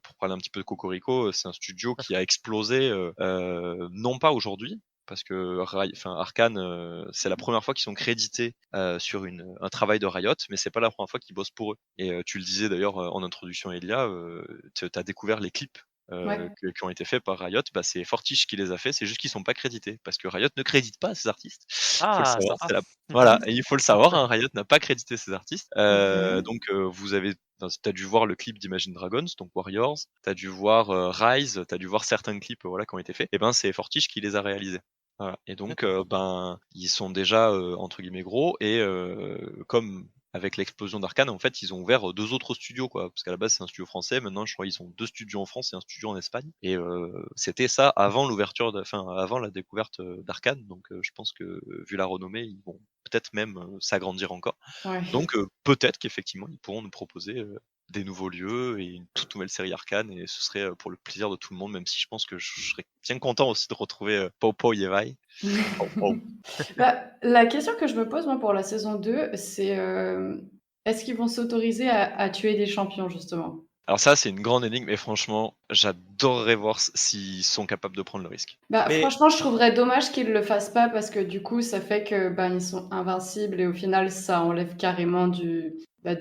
Cocorico, c'est un studio qui a explosé, non pas aujourd'hui, parce que Arcane, c'est la première fois qu'ils sont crédités sur un travail de Riot, mais c'est pas la première fois qu'ils bossent pour eux. Et tu le disais d'ailleurs en introduction, Elia, tu as découvert les clips Ouais. qui ont été faits par Riot, bah, c'est Fortiche qui les a fait, c'est juste qu'ils sont pas crédités, parce que Riot ne crédite pas ses artistes. Faut le Ah, savoir, sympa. voilà, et il faut le savoir, hein, Riot n'a pas crédité ses artistes. OK. Donc t'as dû voir le clip d'Imagine Dragons, donc Warriors, t'as dû voir Rise, t'as dû voir certains clips voilà qui ont été faits. Et ben c'est Fortiche qui les a réalisés. Voilà. Et donc D'accord. ben ils sont déjà entre guillemets gros et comme avec l'explosion d'Arcane, en fait, ils ont ouvert deux autres studios, quoi. Parce qu'à la base, c'est un studio français. Maintenant, je crois qu'ils ont deux studios en France et un studio en Espagne. Et c'était ça avant avant la découverte d'Arcane. Donc, je pense que vu la renommée, ils vont peut-être même s'agrandir encore. Ouais. Donc, peut-être qu'effectivement, ils pourront nous proposer des nouveaux lieux et une toute nouvelle série Arcane. Et ce serait pour le plaisir de tout le monde, même si je pense que je serais bien content aussi de retrouver Pau Pau Yevai. Pau Pau. Bah, la question que je me pose, moi, pour la saison 2, c'est, est-ce qu'ils vont s'autoriser à tuer des champions, justement? Alors ça, c'est une grande énigme et franchement, j'adorerais voir s'ils sont capables de prendre le risque. Bah, Mais franchement, je trouverais dommage qu'ils le fassent pas parce que du coup, ça fait que, ben, ils sont invincibles et au final, ça enlève carrément du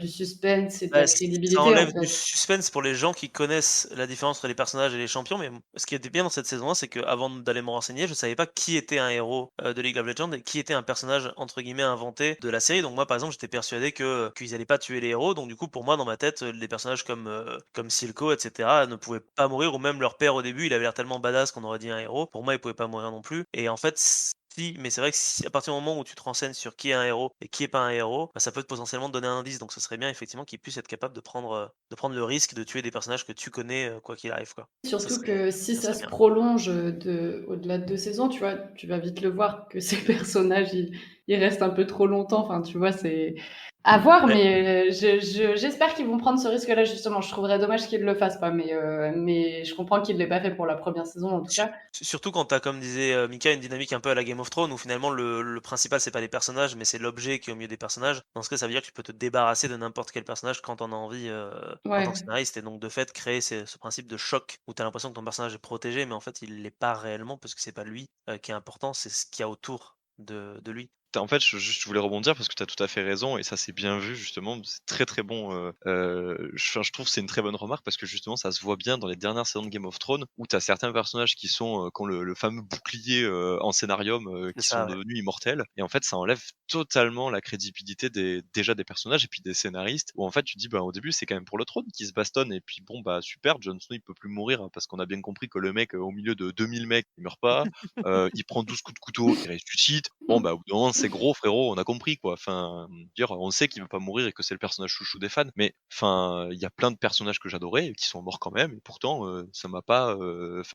suspense et de bah, la ça crédibilité, en enlève du fait. suspense pour les gens qui connaissent la différence entre les personnages et les champions, mais ce qui était bien dans cette saison 1, c'est qu'avant d'aller me renseigner, je savais pas qui était un héros de League of Legends et qui était un personnage entre guillemets inventé de la série. Donc moi, par exemple, j'étais persuadé que qu'ils allaient pas tuer les héros. Donc du coup, pour moi, dans ma tête, les personnages comme Silco, etc., ne pouvaient pas mourir. Ou même leur père au début, il avait l'air tellement badass qu'on aurait dit un héros. Pour moi, il pouvait pas mourir non plus. Et en fait, si, mais c'est vrai que si, à partir du moment où tu te renseignes sur qui est un héros et qui est pas un héros, bah, ça peut potentiellement te donner un indice. Donc ce serait bien effectivement qu'ils puissent être capables de prendre le risque de tuer des personnages que tu connais quoi qu'il arrive, quoi. Surtout que si Ça ça serait se bien. prolonge, au-delà de 2 saisons, tu vois, tu vas vite le voir que ces personnages, ils restent un peu trop longtemps. Enfin, tu vois, c'est à voir, Ouais. mais j'espère qu'ils vont prendre ce risque-là, justement. Je trouverais dommage qu'ils le fassent pas, mais je comprends qu'ils l'aient pas fait pour la première saison, en tout cas. Surtout quand t'as, comme disait Mika, une dynamique un peu à la Game of Thrones où finalement le principal c'est pas les personnages mais c'est l'objet qui est au milieu des personnages. Dans ce cas, ça veut dire que tu peux te débarrasser de n'importe quel personnage quand t'en as envie en tant que Ouais. scénariste et donc de fait créer ce principe de choc où t'as l'impression que ton personnage est protégé mais en fait il l'est pas réellement parce que c'est pas lui qui est important, c'est ce qu'il y a autour de lui. En fait, je voulais rebondir parce que tu as tout à fait raison et ça c'est bien vu justement. C'est très très bon. Je trouve que c'est une très bonne remarque parce que justement ça se voit bien dans les dernières saisons de Game of Thrones où tu as certains personnages qui ont le fameux bouclier en scénarium C'est qui sont ça, ouais. devenus immortels et en fait ça enlève totalement la crédibilité déjà des personnages et puis des scénaristes où en fait tu te dis bah au début c'est quand même pour le trône qui se bastonne et puis bon bah super Jon Snow il peut plus mourir hein, parce qu'on a bien compris que le mec au milieu de 2000 mecs il meurt pas, il prend 12 coups de couteau il ressuscite. Bon bah au bout d'un moment c'est gros, frérot, on a compris, quoi. Enfin, dire, on sait qu'il va pas mourir et que c'est le personnage chouchou des fans, mais enfin, il y a plein de personnages que j'adorais et qui sont morts quand même, et pourtant, ça m'a pas.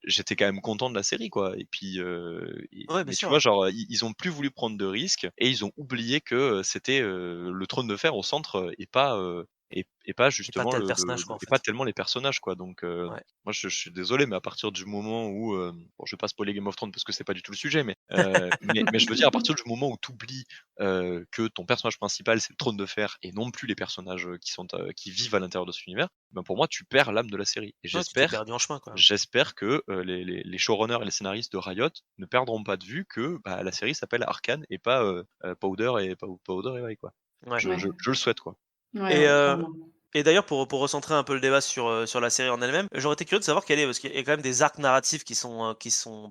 J'étais quand même content de la série, quoi. Et puis, Ouais, bien mais tu sûr, vois, ouais. genre, ils ont plus voulu prendre de risques et ils ont oublié que c'était le trône de fer au centre et pas Et pas justement tel personnage, quoi, en et pas fait. tellement les personnages, quoi. Donc, Ouais. moi, je suis désolé, mais à partir du moment où, bon, je vais pas spoiler Game of Thrones parce que c'est pas du tout le sujet, mais je veux dire, à partir du moment où tu oublies que ton personnage principal, c'est le trône de fer et non plus les personnages qui vivent à l'intérieur de cet univers, ben pour moi, tu perds l'âme de la série. Et Ouais, tu t'es perdu en chemin, quoi. j'espère que les showrunners et les scénaristes de Riot ne perdront pas de vue que bah, la série s'appelle Arcane et pas Powder et Vai, quoi. Ouais. Ouais, Je le souhaite, quoi. ouais, Et, ouais, clairement. et d'ailleurs, pour recentrer un peu le débat sur la série en elle-même, j'aurais été curieux de savoir parce qu'il y a quand même des arcs narratifs qui sont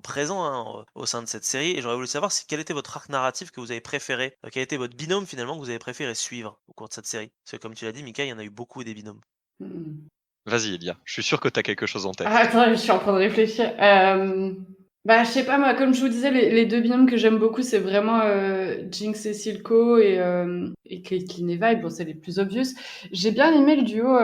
présents hein, au sein de cette série, et j'aurais voulu savoir quel était votre arc narratif que vous avez préféré, quel était votre binôme finalement que vous avez préféré suivre au cours de cette série. Parce que comme tu l'as dit, Mika, il y en a eu beaucoup des binômes. Mmh. Vas-y, Elia, je suis sûr que tu as quelque chose en Ah, tête. attends, je suis en train de réfléchir. Bah, je sais pas, moi, comme je vous disais, les deux binômes que j'aime beaucoup, c'est vraiment Jinx et Silco et Caitlyn et Vi. Bon, c'est les plus obvious. J'ai bien aimé le duo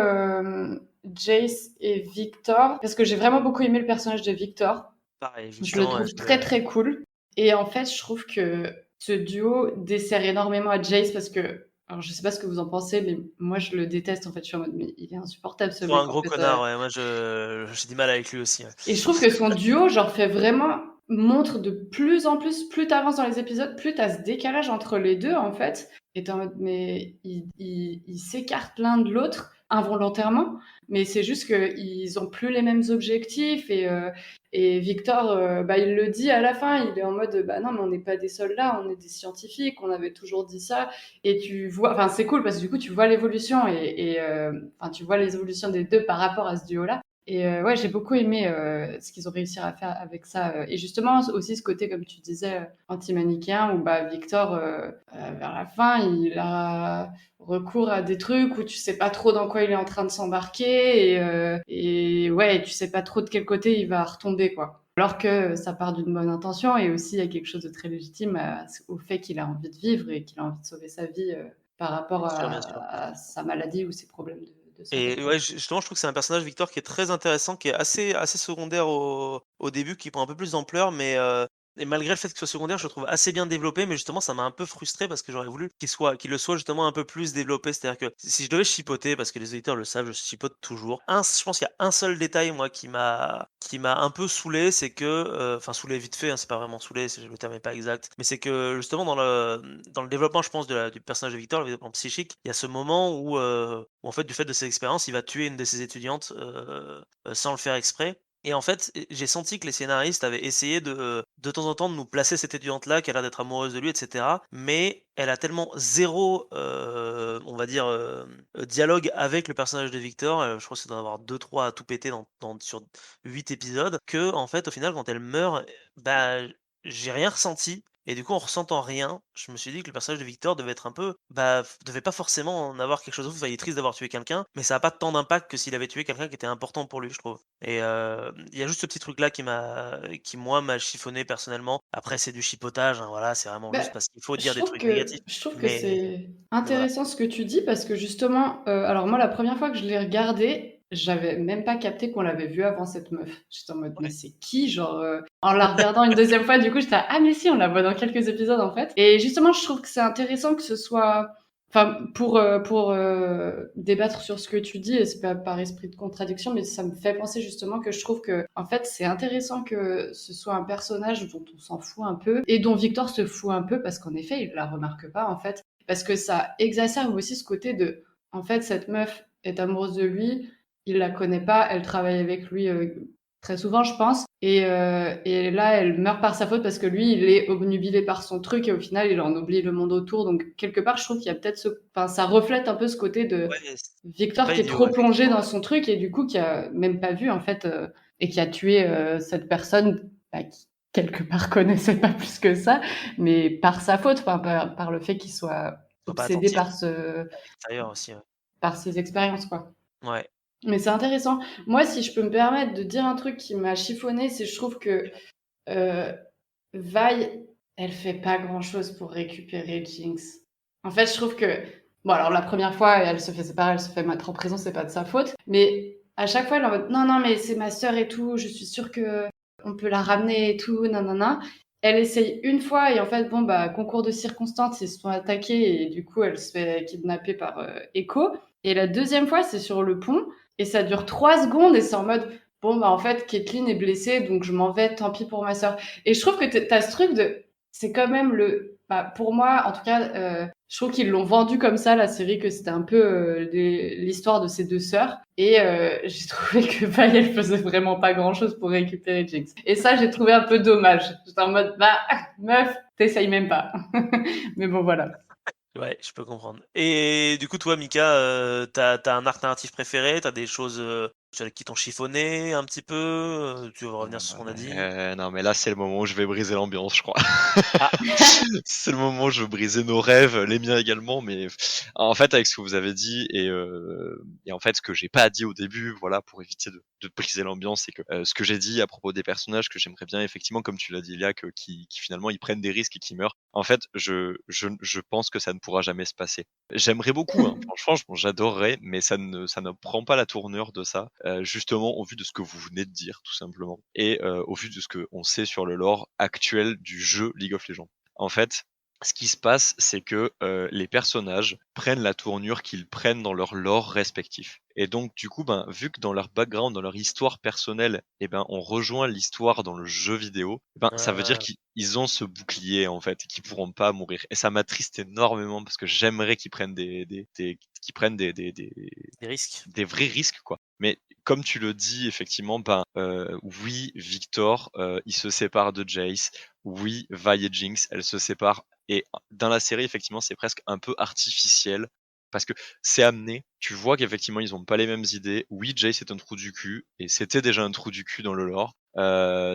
Jace et Victor, parce que j'ai vraiment beaucoup aimé le personnage de Victor. Pareil, Je le justement, trouve très très cool. Et en fait, je trouve que ce duo dessert énormément à Jace parce que, alors je sais pas ce que vous en pensez, mais moi je le déteste en fait. Je suis en mode, mais il est insupportable ce pour un mec en gros fait. connard, ouais, moi j'ai du mal avec lui aussi. Ouais. Et je trouve que son duo, genre, fait vraiment montre de plus en plus t'avances dans les épisodes, plus t'as ce décalage entre les deux, en fait. Et t'es en mode, mais ils s'écartent l'un de l'autre involontairement, mais c'est juste qu'ils ont plus les mêmes objectifs. Et Victor, bah, il le dit à la fin, il est en mode, bah non, mais on n'est pas des soldats, on est des scientifiques, on avait toujours dit ça. Et tu vois, enfin, c'est cool parce que du coup, tu vois l'évolution enfin, tu vois les évolutions des deux par rapport à ce duo-là. Et ouais, j'ai beaucoup aimé ce qu'ils ont réussi à faire avec ça. Et justement, aussi ce côté, comme tu disais, anti-manichéen, où bah, Victor, vers la fin, il a recours à des trucs où tu sais pas trop dans quoi il est en train de s'embarquer. Et ouais, tu sais pas trop de quel côté il va retomber, quoi. Alors que ça part d'une bonne intention et aussi il y a quelque chose de très légitime au fait qu'il a envie de vivre et qu'il a envie de sauver sa vie par rapport Bien sûr, bien sûr. à sa maladie ou ses problèmes de santé, Et quoi. ouais, justement, je trouve que c'est un personnage, Victor, qui est très intéressant, qui est assez secondaire au début, qui prend un peu plus d'ampleur, mais et malgré le fait qu'il soit secondaire, je le trouve assez bien développé, mais justement, ça m'a un peu frustré parce que j'aurais voulu qu'il le soit justement un peu plus développé. C'est-à-dire que si je devais chipoter, parce que les auditeurs le savent, je chipote toujours. Je pense qu'il y a un seul détail, moi, qui m'a un peu saoulé, c'est que, enfin saoulé vite fait, hein, c'est pas vraiment saoulé, le terme est pas exact, mais c'est que justement dans le développement, je pense, du personnage de Victor, le développement psychique, il y a ce moment où en fait, du fait de ses expériences, il va tuer une de ses étudiantes sans le faire exprès. Et en fait, j'ai senti que les scénaristes avaient essayé de temps en temps de nous placer cette étudiante-là qui a l'air d'être amoureuse de lui, etc. Mais elle a tellement zéro, on va dire, dialogue avec le personnage de Victor. Je crois que ça doit avoir 2-3 à tout péter sur 8 épisodes. Que, en fait, au final, quand elle meurt, bah, j'ai rien ressenti. Et du coup, en ressentant rien, je me suis dit que le personnage de Victor devait être un peu, bah, devait pas forcément en avoir quelque chose d'autre. Enfin, il est triste d'avoir tué quelqu'un, mais ça a pas tant d'impact que s'il avait tué quelqu'un qui était important pour lui, je trouve. Et il y a juste ce petit truc-là qui moi m'a chiffonné personnellement. Après, c'est du chipotage, hein, voilà, c'est vraiment Bah, juste parce qu'il faut dire des trucs négatifs. je trouve que Mais, c'est mais voilà. intéressant ce que tu dis parce que justement, alors moi la première fois que je l'ai regardé, j'avais même pas capté qu'on l'avait vue avant cette meuf. J'étais en mode: «Mais Ouais. c'est qui?» genre, en la regardant une deuxième fois, du coup, j'étais: «Ah mais si, on la voit dans quelques épisodes en fait» et justement, je trouve que c'est intéressant que ce soit enfin pour débattre sur ce que tu dis et c'est pas par esprit de contradiction, mais ça me fait penser justement que je trouve que en fait, c'est intéressant que ce soit un personnage dont on s'en fout un peu et dont Victor se fout un peu parce qu'en effet, il la remarque pas en fait. Parce que ça exacerbe aussi ce côté de en fait, cette meuf est amoureuse de lui, il la connaît pas, elle travaille avec lui très souvent, je pense. Et là, elle meurt par sa faute parce que lui, il est obnubilé par son truc et au final, il en oublie le monde autour. Donc, quelque part, je trouve qu'il y a peut-être enfin, ça reflète un peu ce côté de Ouais, c'est Victor pas qui est idiot, trop ouais, plongé effectivement. dans son truc et du coup, qui a même pas vu, en fait, et qui a tué cette personne bah, qui, quelque part, connaissait pas plus que ça, mais par sa faute, enfin, par le fait qu'il soit Ils sont pas obsédé attentifs. par À l'extérieur aussi, ouais. par ses expériences, quoi. Ouais. Mais c'est intéressant. Moi, si je peux me permettre de dire un truc qui m'a chiffonné, c'est je trouve que Vi Elle fait pas grand-chose pour récupérer Jinx. En fait, je trouve que bon, alors la première fois, elle se fait séparer, elle se fait mettre en prison, c'est pas de sa faute. Mais à chaque fois, elle est en mode non, non, mais c'est ma sœur et tout, je suis sûre que on peut la ramener et tout, nanana. Elle essaye une fois et en fait, bon, bah, concours de circonstances, ils se sont attaqués et du coup, elle se fait kidnapper par Echo. Et la deuxième fois, c'est sur le pont et ça dure 3 secondes et c'est en mode bon, bah, en fait, Caitlyn est blessée, donc je m'en vais, tant pis pour ma sœur. Et je trouve que t'as ce truc de c'est quand même pour moi, en tout cas, je trouve qu'ils l'ont vendu comme ça, la série, que c'était un peu l'histoire de ces deux sœurs. Et j'ai trouvé que Faye, elle faisait vraiment pas grand-chose pour récupérer Jinx. Et ça, j'ai trouvé un peu dommage. J'étais en mode, bah, meuf, t'essayes même pas. Mais bon, voilà. Ouais, je peux comprendre. Et du coup, toi, Mika, t'as un arc narratif préféré? T'as des choses qui t'ont chiffonné un petit peu? Tu veux revenir sur ce qu'on a dit? Non, mais là, c'est le moment où je vais briser l'ambiance, je crois. Ah, C'est le moment où je veux briser nos rêves, les miens également, mais en fait, avec ce que vous avez dit et en fait, ce que j'ai pas dit au début, voilà, pour éviter de briser l'ambiance, c'est que ce que j'ai dit à propos des personnages que j'aimerais bien, effectivement, comme tu l'as dit, Ilia, qui finalement ils prennent des risques et qui meurent. En fait, je pense que ça ne pourra jamais se passer. J'aimerais beaucoup, hein, franchement, j'adorerais, mais ça ne prend pas la tournure de ça, justement au vu de ce que vous venez de dire, tout simplement, et au vu de ce que on sait sur le lore actuel du jeu League of Legends. En fait, ce qui se passe, c'est que les personnages prennent la tournure qu'ils prennent dans leur lore respectif. Et donc, du coup, ben, vu que dans leur background, dans leur histoire personnelle, eh ben, on rejoint l'histoire dans le jeu vidéo, eh ben, ça veut dire euh, qu'ils ont ce bouclier, en fait, et qu'ils pourront pas mourir. Et ça m'attriste énormément parce que j'aimerais qu'ils prennent qu'ils prennent des risques. des vrais risques, quoi. Mais comme tu le dis, effectivement, ben, oui, Victor, il se sépare de Jace. Oui, Vi et Jinx, elles se séparent. Et dans la série, effectivement, c'est presque un peu artificiel. Parce que c'est amené, tu vois qu'effectivement, ils ont pas les mêmes idées. Oui, Jace est un trou du cul, et c'était déjà un trou du cul dans le lore.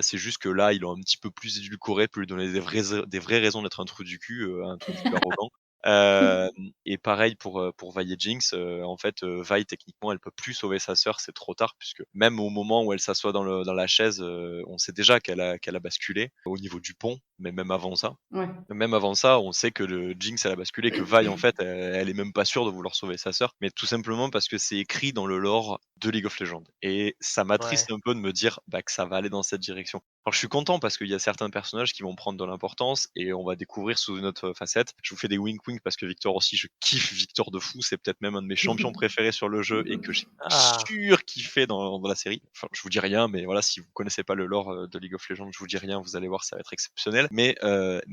C'est juste que là, ils l'ont un petit peu plus édulcoré pour lui donner des vraies raisons d'être un trou du cul, un trou du cul arrogant. Euh, et pareil pour Vi et Jinx, en fait, Vi techniquement elle peut plus sauver sa sœur, c'est trop tard puisque même au moment où elle s'assoit dans la chaise, on sait déjà qu'elle a basculé au niveau du pont, mais Ouais. même avant ça, on sait que le Jinx elle a basculé, que Vi en fait elle est même pas sûre de vouloir sauver sa sœur, mais tout simplement parce que c'est écrit dans le lore de League of Legends. Et ça Ouais. m'attriste un peu de me dire bah, que ça va aller dans cette direction. Alors je suis content parce qu'il y a certains personnages qui vont prendre de l'importance et on va découvrir sous une autre facette. Je vous fais des wink wink parce que Victor aussi, je kiffe Victor de fou, c'est peut-être même un de mes champions préférés sur le jeu et que j'ai Ah, kiffé dans la série. Enfin, je vous dis rien, mais voilà, si vous connaissez pas le lore de League of Legends, je vous dis rien, vous allez voir, ça va être exceptionnel. Mais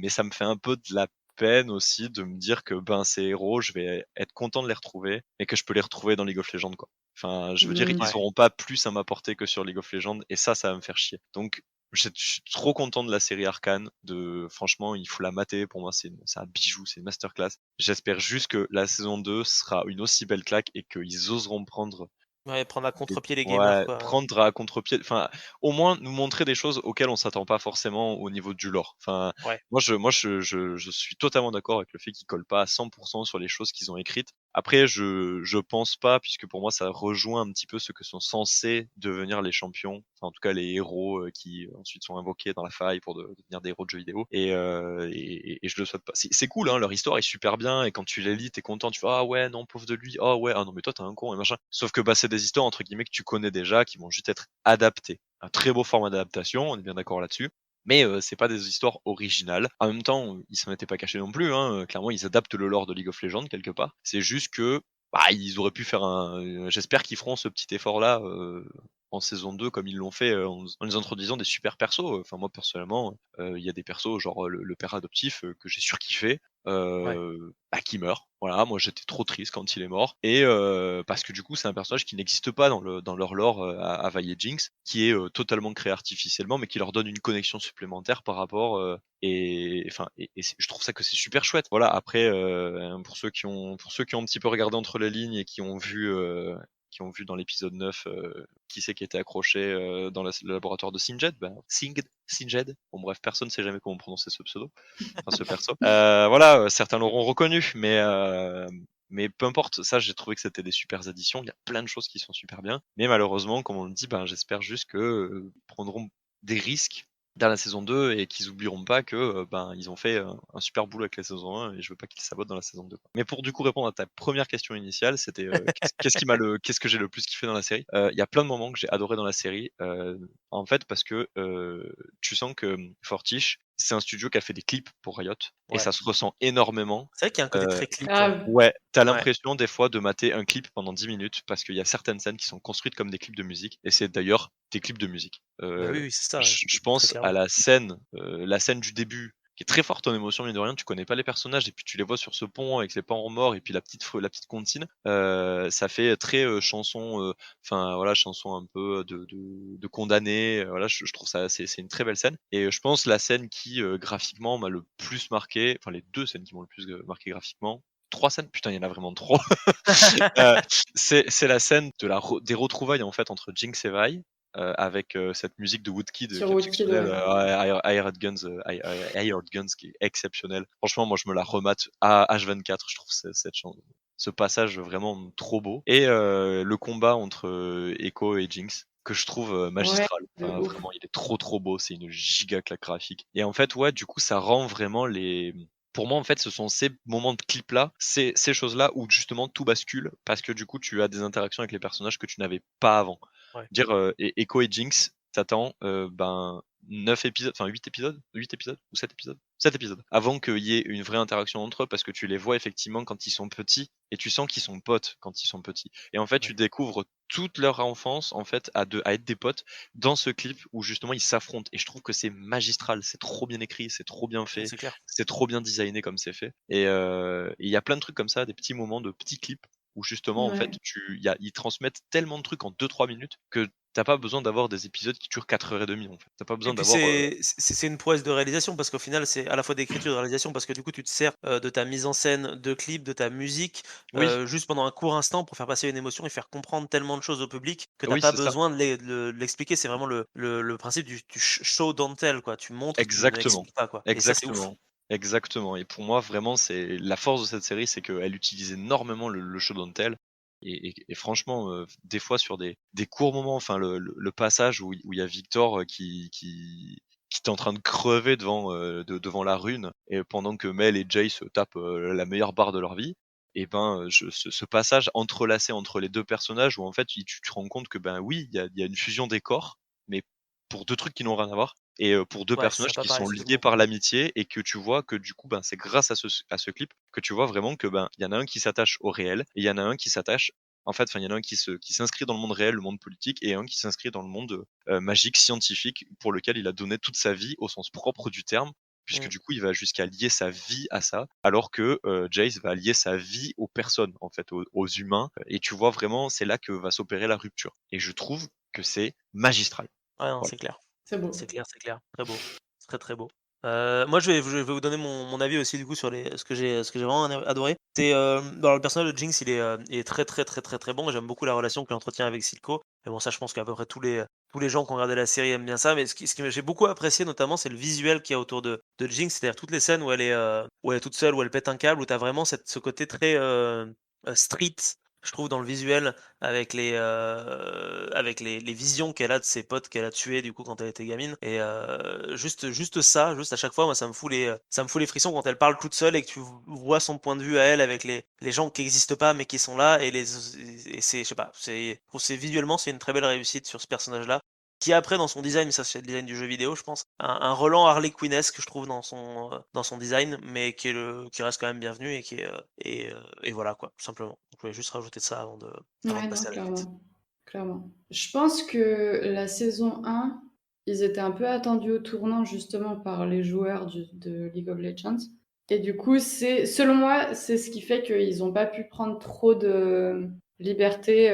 ça me fait un peu de la peine aussi de me dire que ben ces héros, je vais être content de les retrouver et que je peux les retrouver dans League of Legends quoi. Enfin, je veux dire, ils Mm. ouais. auront pas plus à m'apporter que sur League of Legends et ça va me faire chier. Donc je suis trop content de la série Arcane. Franchement, il faut la mater. Pour moi, c'est un bijou, c'est une masterclass. J'espère juste que la saison 2 sera une aussi belle claque et qu'ils oseront Ouais, prendre à contre-pied les gamers, ouais, quoi. prendre à contre-pied, enfin, au moins nous montrer des choses auxquelles on s'attend pas forcément au niveau du lore. Enfin, Ouais. moi je suis totalement d'accord avec le fait qu'ils collent pas à 100% sur les choses qu'ils ont écrites. Après, je pense pas, puisque pour moi ça rejoint un petit peu ce que sont censés devenir les champions, enfin en tout cas les héros qui ensuite sont invoqués dans la faille pour devenir des héros de jeux vidéo. Et je le souhaite pas. C'est cool, hein, leur histoire est super bien, et quand tu les lis, t'es content, tu fais ah ouais non pauvre de lui, ah ouais ah non mais toi t'es un con et machin. Sauf que bah c'est des histoires entre guillemets que tu connais déjà, qui vont juste être adaptées. Un très beau format d'adaptation, on est bien d'accord là-dessus. Mais c'est pas des histoires originales. En même temps, ils s'en étaient pas cachés non plus. Hein. Clairement, ils adaptent le lore de League of Legends quelque part. C'est juste que bah, ils auraient pu faire j'espère qu'ils feront ce petit effort-là en saison 2 comme ils l'ont fait en les introduisant des super persos. Enfin moi personnellement, il y a des persos genre le père adoptif que j'ai surkiffé. Ouais. Bah, qui meurt. Voilà, moi j'étais trop triste quand il est mort. Et parce que du coup, c'est un personnage qui n'existe pas dans leur lore à Vi et Jinx, qui est totalement créé artificiellement, mais qui leur donne une connexion supplémentaire par rapport. Je trouve ça que c'est super chouette. Voilà. Après, pour ceux qui ont un petit peu regardé entre les lignes et qui ont vu dans l'épisode 9 qui c'est qui était accroché dans le laboratoire de Singed, ben, Singed. Bon bref, personne ne sait jamais comment prononcer ce pseudo, enfin ce perso. Voilà, certains l'auront reconnu, mais peu importe, ça j'ai trouvé que c'était des super additions, il y a plein de choses qui sont super bien, mais malheureusement, comme on le dit, ben, j'espère juste que prendront des risques dans la saison 2 et qu'ils oublieront pas que ils ont fait un super boulot avec la saison 1 et je veux pas qu'ils sabotent dans la saison 2. Mais pour du coup répondre à ta première question initiale, c'était qu'est-ce que j'ai le plus kiffé dans la série. Il y a plein de moments que j'ai adoré dans la série, en fait parce que tu sens que Fortiche, c'est un studio qui a fait des clips pour Riot et Ouais. ça se ressent énormément. C'est vrai qu'il y a un côté très clip. Grave. Ouais, t'as Ouais. l'impression des fois de mater un clip pendant 10 minutes parce qu'il y a certaines scènes qui sont construites comme des clips de musique et c'est d'ailleurs des clips de musique. Bah oui, c'est ça. Je Très pense à clairement. la scène du début qui est très forte en émotion, mine de rien. Tu connais pas les personnages et puis tu les vois sur ce pont avec les parents morts et puis la petite comptine. Ça fait très chanson, voilà, chanson un peu de condamné. Voilà, je trouve ça c'est une très belle scène. Et je pense la scène qui graphiquement m'a le plus marqué, enfin les deux scènes qui m'ont le plus marqué graphiquement. 3 scènes, putain, il y en a vraiment 3. C'est la scène des retrouvailles en fait entre Jinx et Vi, avec cette musique de Woodkid Sur qui est Woodkid, exceptionnelle, ouais. Hired Guns, Hired Guns qui est exceptionnelle. Franchement, moi je me la remate à H24, je trouve ce passage vraiment trop beau. Et le combat entre Echo et Jinx que je trouve Ouais, magistral. de Enfin, ouf. vraiment, il est trop beau, c'est une giga claque graphique. Et en fait, ouais, du coup, ça rend vraiment les pour moi, en fait, ce sont ces moments de clip-là, ces choses-là où justement tout bascule parce que du coup, tu as des interactions avec les personnages que tu n'avais pas avant. Ouais. Dire Echo et Jinx, t'attends 9 épisodes, enfin 8 épisodes ou 7 épisodes 7 épisodes avant qu'il y ait une vraie interaction entre eux parce que tu les vois effectivement quand ils sont petits et tu sens qu'ils sont potes quand ils sont petits. Et en fait, tu Ouais. découvres toute leur enfance en fait à être des potes dans ce clip où justement ils s'affrontent et je trouve que c'est magistral, c'est trop bien écrit, c'est trop bien Ouais, fait, c'est clair. c'est trop bien designé comme c'est fait. Et il y a plein de trucs comme ça, des petits moments de petits clips où justement en fait Ouais. ils transmettent tellement de trucs en 2-3 minutes que t'as pas besoin d'avoir des épisodes qui durent 4h30 en fait. T'as pas Et besoin puis d'avoir c'est une prouesse de réalisation parce qu'au final, c'est à la fois d'écriture et de réalisation parce que du coup, tu te sers, de ta mise en scène de clip, de ta musique, oui, juste pendant un court instant pour faire passer une émotion et faire comprendre tellement de choses au public que tu as oui, pas c'est ça. besoin de l'expliquer. C'est vraiment le principe du show don't tell quoi. Tu montres, tu Exactement. n'expliques pas quoi et ça, c'est ouf. Exactement. Exactement. Et pour moi, vraiment, c'est la force de cette série, c'est qu'elle utilise énormément le show don't tell. Et franchement, des fois sur des courts moments, enfin le passage où il y a Victor qui est en train de crever devant la rune, et pendant que Mel et Jay se tapent la meilleure barre de leur vie, et ce passage entrelacé entre les deux personnages où en fait tu te rends compte que ben oui, il y a une fusion des corps, mais pour deux trucs qui n'ont rien à voir et pour deux Ouais, ça va personnages pas qui pareil sont du tout le liés monde. par l'amitié et que tu vois que du coup c'est grâce à ce clip que tu vois vraiment que il y en a un qui s'attache au réel et il y en a un qui s'attache en fait, enfin il y en a un qui s'inscrit dans le monde réel, le monde politique, et un qui s'inscrit dans le monde magique, scientifique, pour lequel il a donné toute sa vie au sens propre du terme, puisque Mmh. du coup il va jusqu'à lier sa vie à ça, alors que Jace va lier sa vie aux personnes, en fait, aux humains, et tu vois vraiment c'est là que va s'opérer la rupture. Et je trouve que c'est magistral. Ouais, non, Voilà. c'est clair. C'est beau. C'est clair, c'est clair. Très beau. Très, très beau. Moi, je vais vous donner mon avis aussi, du coup, sur ce que j'ai vraiment adoré. C'est, le personnage de Jinx, il est très, très, très, très, très bon. J'aime beaucoup la relation qu'il entretient avec Silco. Mais bon, ça, je pense qu'à peu près tous les gens qui ont regardé la série aiment bien ça. Mais j'ai beaucoup apprécié, notamment, c'est le visuel qu'il y a autour de Jinx. C'est-à-dire toutes les scènes où elle est toute seule, où elle pète un câble, où tu as vraiment ce côté très street, je trouve, dans le visuel, avec les visions qu'elle a de ses potes qu'elle a tués du coup quand elle était gamine. Et juste ça, juste à chaque fois, moi ça me fout les frissons quand elle parle toute seule et que tu vois son point de vue à elle avec les gens qui n'existent pas mais qui sont là et c'est, je sais pas, je trouve que c'est visuellement c'est une très belle réussite sur ce personnage-là. Qui après dans son design, mais ça c'est le design du jeu vidéo, je pense, un Roland Harley Quinnesque, je trouve dans son design, mais qui reste quand même bienvenu et qui est et voilà quoi, tout simplement. Donc, je voulais juste rajouter ça avant de Ouais, non, passer à la suite. clairement. Clairement. Je pense que la saison 1, ils étaient un peu attendus au tournant justement par les joueurs de League of Legends. Et du coup, selon moi, c'est ce qui fait qu'ils n'ont pas pu prendre trop de liberté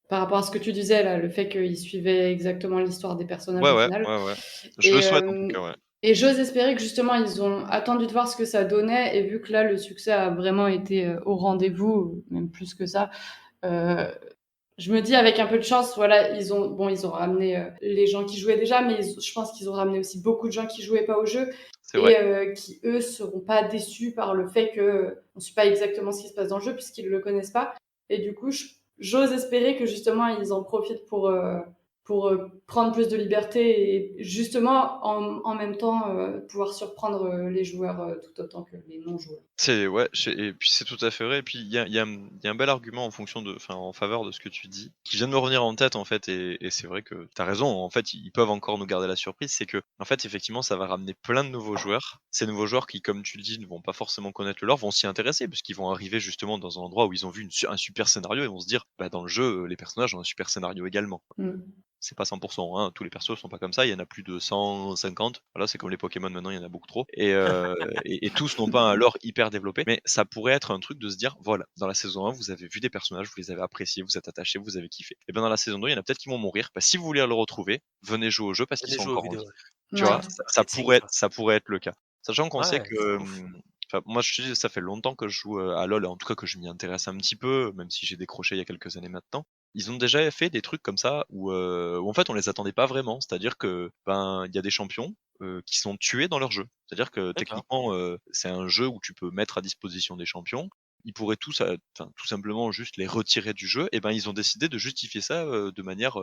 par rapport à ce que tu disais là, le fait qu'ils suivaient exactement l'histoire des personnages Ouais, au ouais, final. ouais, ouais. Je le Et, souhaite en tout euh, cas, ouais. et j'ose espérer que justement, ils ont attendu de voir ce que ça donnait. Et vu que là, le succès a vraiment été au rendez-vous, même plus que ça, euh, je me dis avec un peu de chance, voilà, ils ont ramené les gens qui jouaient déjà, mais je pense qu'ils ont ramené aussi beaucoup de gens qui jouaient pas au jeu C'est vrai. et qui eux seront pas déçus par le fait que on ne sait pas exactement ce qui se passe dans le jeu puisqu'ils le connaissent pas. Et du coup, j'ose espérer que justement ils en profitent pour prendre plus de liberté et justement en même temps pouvoir surprendre les joueurs tout autant que les non-joueurs. Et puis c'est tout à fait vrai. Et puis il y a un bel argument en faveur de ce que tu dis, qui vient de me revenir en tête en fait. Et c'est vrai que t'as raison. En fait, ils peuvent encore nous garder la surprise. C'est que en fait, effectivement, ça va ramener plein de nouveaux joueurs. Ces nouveaux joueurs qui, comme tu le dis, ne vont pas forcément connaître le lore, vont s'y intéresser parce qu'ils vont arriver justement dans un endroit où ils ont vu un super scénario et vont se dire, bah dans le jeu, les personnages ont un super scénario également. Mm. C'est pas 100%, hein, tous les persos sont pas comme ça, il y en a plus de 150. Voilà, c'est comme les Pokémon maintenant, il y en a beaucoup trop. Et tous n'ont pas un lore hyper développé, mais ça pourrait être un truc de se dire, voilà, dans la saison 1, vous avez vu des personnages, vous les avez appréciés, vous êtes attachés, vous avez kiffé. Et bien dans la saison 2, il y en a peut-être qui vont mourir. Bah, si vous voulez le retrouver, venez jouer au jeu parce qu'ils Venez sont jouer aux encore en vidéos, vie. ouais. Tu Ouais. vois, Ouais, marketing, quoi. ça pourrait être le cas. Sachant qu'on sait Ouais, que, c'est ouf. moi je te dis, ça fait longtemps que je joue à LoL, en tout cas que je m'y intéresse un petit peu, même si j'ai décroché il y a quelques années maintenant. Ils ont déjà fait des trucs comme ça où en fait on les attendait pas vraiment. C'est-à-dire que ben il y a des champions qui sont tués dans leur jeu. C'est-à-dire que D'accord. techniquement c'est un jeu où tu peux mettre à disposition des champions. Ils pourraient tous, tout simplement juste les retirer du jeu. Et ben ils ont décidé de justifier ça de manière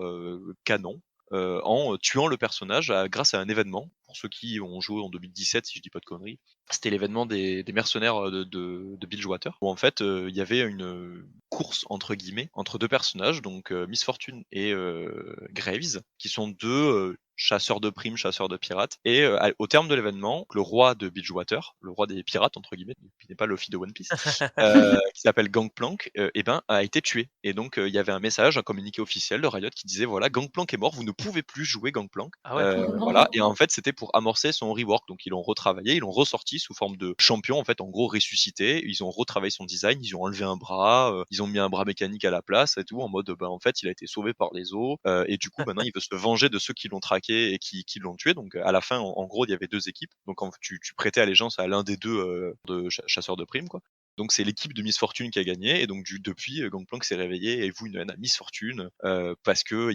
canon. En tuant le personnage grâce à un événement. Pour ceux qui ont joué en 2017, si je dis pas de conneries, c'était l'événement des mercenaires de Bilgewater, où en fait il y avait une course entre guillemets entre deux personnages, donc Miss Fortune et Graves, qui sont deux chasseurs de primes, chasseurs de pirates. Et au terme de l'événement, le roi de Bilgewater, le roi des pirates entre guillemets, qui n'est pas Luffy de One Piece, qui s'appelle Gangplank, a été tué. Et donc il y avait un message, un communiqué officiel de Riot qui disait voilà, Gangplank est mort, vous ne pouvez plus jouer Gangplank. Ah ouais. Voilà. Et Non. en fait, c'était pour amorcer son rework. Donc ils l'ont retravaillé, ils l'ont ressorti sous forme de champion, en fait, en gros ressuscité. Ils ont retravaillé son design, ils ont enlevé un bras, ils ont mis un bras mécanique à la place et tout, en mode en fait, il a été sauvé par les eaux. Et du coup, maintenant, il veut se venger de ceux qui l'ont traqué et qui l'ont tué. Donc à la fin, en gros, il y avait deux équipes. Donc tu prêtais allégeance à l'un des deux chasseurs de primes, quoi. Donc c'est l'équipe de Miss Fortune qui a gagné et donc depuis Gangplank s'est réveillé et voue une haine à Miss Fortune parce que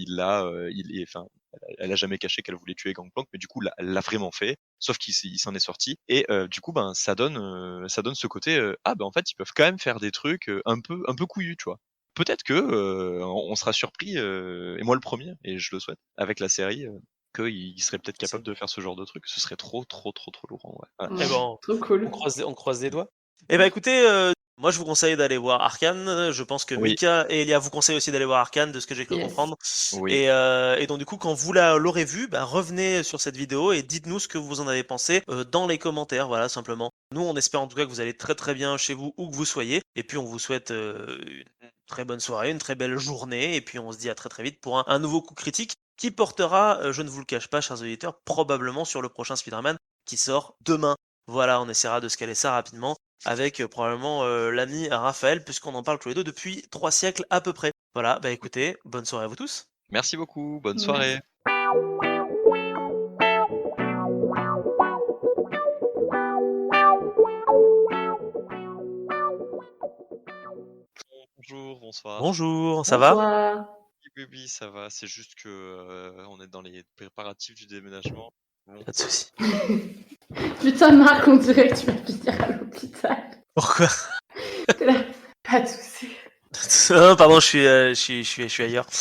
elle a jamais caché qu'elle voulait tuer Gangplank, mais du coup elle l'a vraiment fait. Sauf qu'il s'en est sorti et du coup ça donne ce côté en fait ils peuvent quand même faire des trucs un peu couillus, tu vois. Peut-être que on sera surpris et moi le premier et je le souhaite avec la série. Qu'il serait peut-être capable de faire ce genre de truc, ce serait trop lourd, ouais. Eh Ouais. ben, Trop cool. on croise les doigts. Eh ben écoutez, moi je vous conseille d'aller voir Arcane. Je pense que Oui, Mika et Elia vous conseillent aussi d'aller voir Arcane, de ce que j'ai cru Yes. comprendre. oui. Et donc du coup, quand vous l'aurez vu, bah, revenez sur cette vidéo et dites-nous ce que vous en avez pensé dans les commentaires, voilà, simplement. Nous, on espère en tout cas que vous allez très très bien chez vous, où que vous soyez. Et puis on vous souhaite une très bonne soirée, une très belle journée. Et puis on se dit à très très vite pour un nouveau coup critique qui portera, je ne vous le cache pas, chers auditeurs, probablement sur le prochain Spider-Man qui sort demain. Voilà, on essaiera de se caler ça rapidement avec probablement l'ami Raphaël, puisqu'on en parle tous les deux depuis 3 siècles à peu près. Voilà, bah écoutez, bonne soirée à vous tous. Merci beaucoup, bonne soirée. Merci. Bonjour, bonsoir. Bonjour, ça va? Bonsoir. Oui, oui, ça va. C'est juste que on est dans les préparatifs du déménagement. Bon. Pas de soucis. Putain, Marc, on dirait que tu vas finir à l'hôpital. Pourquoi? T'es là. Pas de soucis. Non, pardon, je suis ailleurs. Ouais,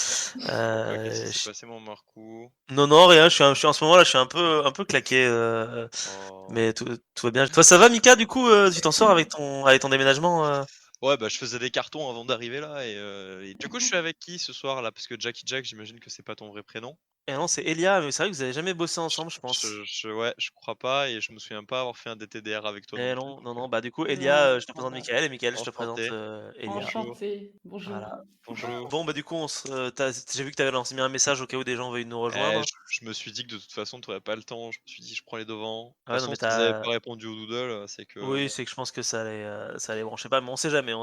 qu'est-ce qui s'est Je- passé, mon Marcou? Non, non, rien, je suis en ce moment là, je suis un peu claqué, Oh. mais tout va bien. Toi, ça va, Mika, du coup, tu t'en sors avec ton déménagement Ouais, bah je faisais des cartons avant d'arriver là et du coup je suis avec qui ce soir là? Parce que Jackie Jack, j'imagine que c'est pas ton vrai prénom. Et non, c'est Elia, mais c'est vrai que vous avez jamais bossé ensemble, je pense. Ouais, je crois pas et je me souviens pas avoir fait un DTDR avec toi non Et plus. non, non, Donc, non, bah du coup, Elia, Non. je te présente Voilà. Michael, et Michael, je te présente enchanté. Elia. Bonjour. Enchantée. Bonjour. Voilà. Bonjour. Bon, bah du coup, j'ai vu que tu avais lancé mis un message au cas où des gens veuillent nous rejoindre. Je me suis dit que de toute façon, tu aurais pas le temps. Je me suis dit, je prends les devants. De toute Ah ouais, non, façon, mais si vous avez t'as. pas répondu au doodle, c'est que. Oui, c'est que je pense que ça allait brancher pas, mais on sait jamais, Non,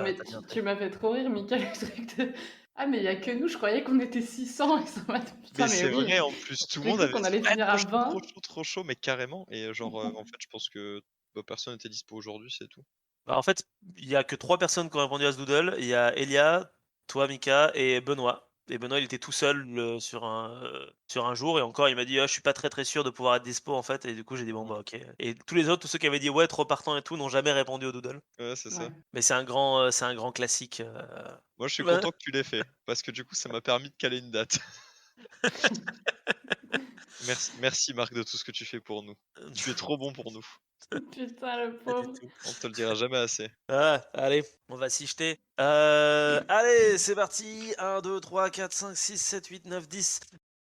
mais t'as bien fait. tu m'as fait trop rire, Mika, le truc de... Ah, mais il y a que nous, je croyais qu'on était 600 et ça m'a dit, Mais putain, mais c'est oui. vrai, en plus, tout le J'ai monde cru avait qu'on dit allait ouais, finir à 20. trop chaud, mais carrément. Et genre, en fait, je pense que personne n'était dispo aujourd'hui, c'est tout. Bah, en fait, il y a que 3 personnes qui ont répondu à ce doodle. Il y a Elia, toi, Mika, et Benoît. Et Benoît, il était tout seul sur un jour, et encore, il m'a dit: «Ah, je suis pas très très sûr de pouvoir être dispo en fait», et du coup, j'ai dit: «Bon, Mm. bah, ok». Et tous les autres, tous ceux qui avaient dit ouais, trop partant et tout, n'ont jamais répondu au doodle. Ouais, c'est ça. Ouais. Mais c'est un grand classique. Moi, je suis Bah, content que tu l'aies fait, parce que du coup, ça m'a permis de caler une date. Merci Marc de tout ce que tu fais pour nous. Tu es trop bon pour nous. Putain, le Pas du pauvre. tout. On te le dira jamais assez. Ah, allez, on va s'y jeter. Allez, c'est parti. 1, 2, 3, 4, 5, 6, 7, 8, 9, 10.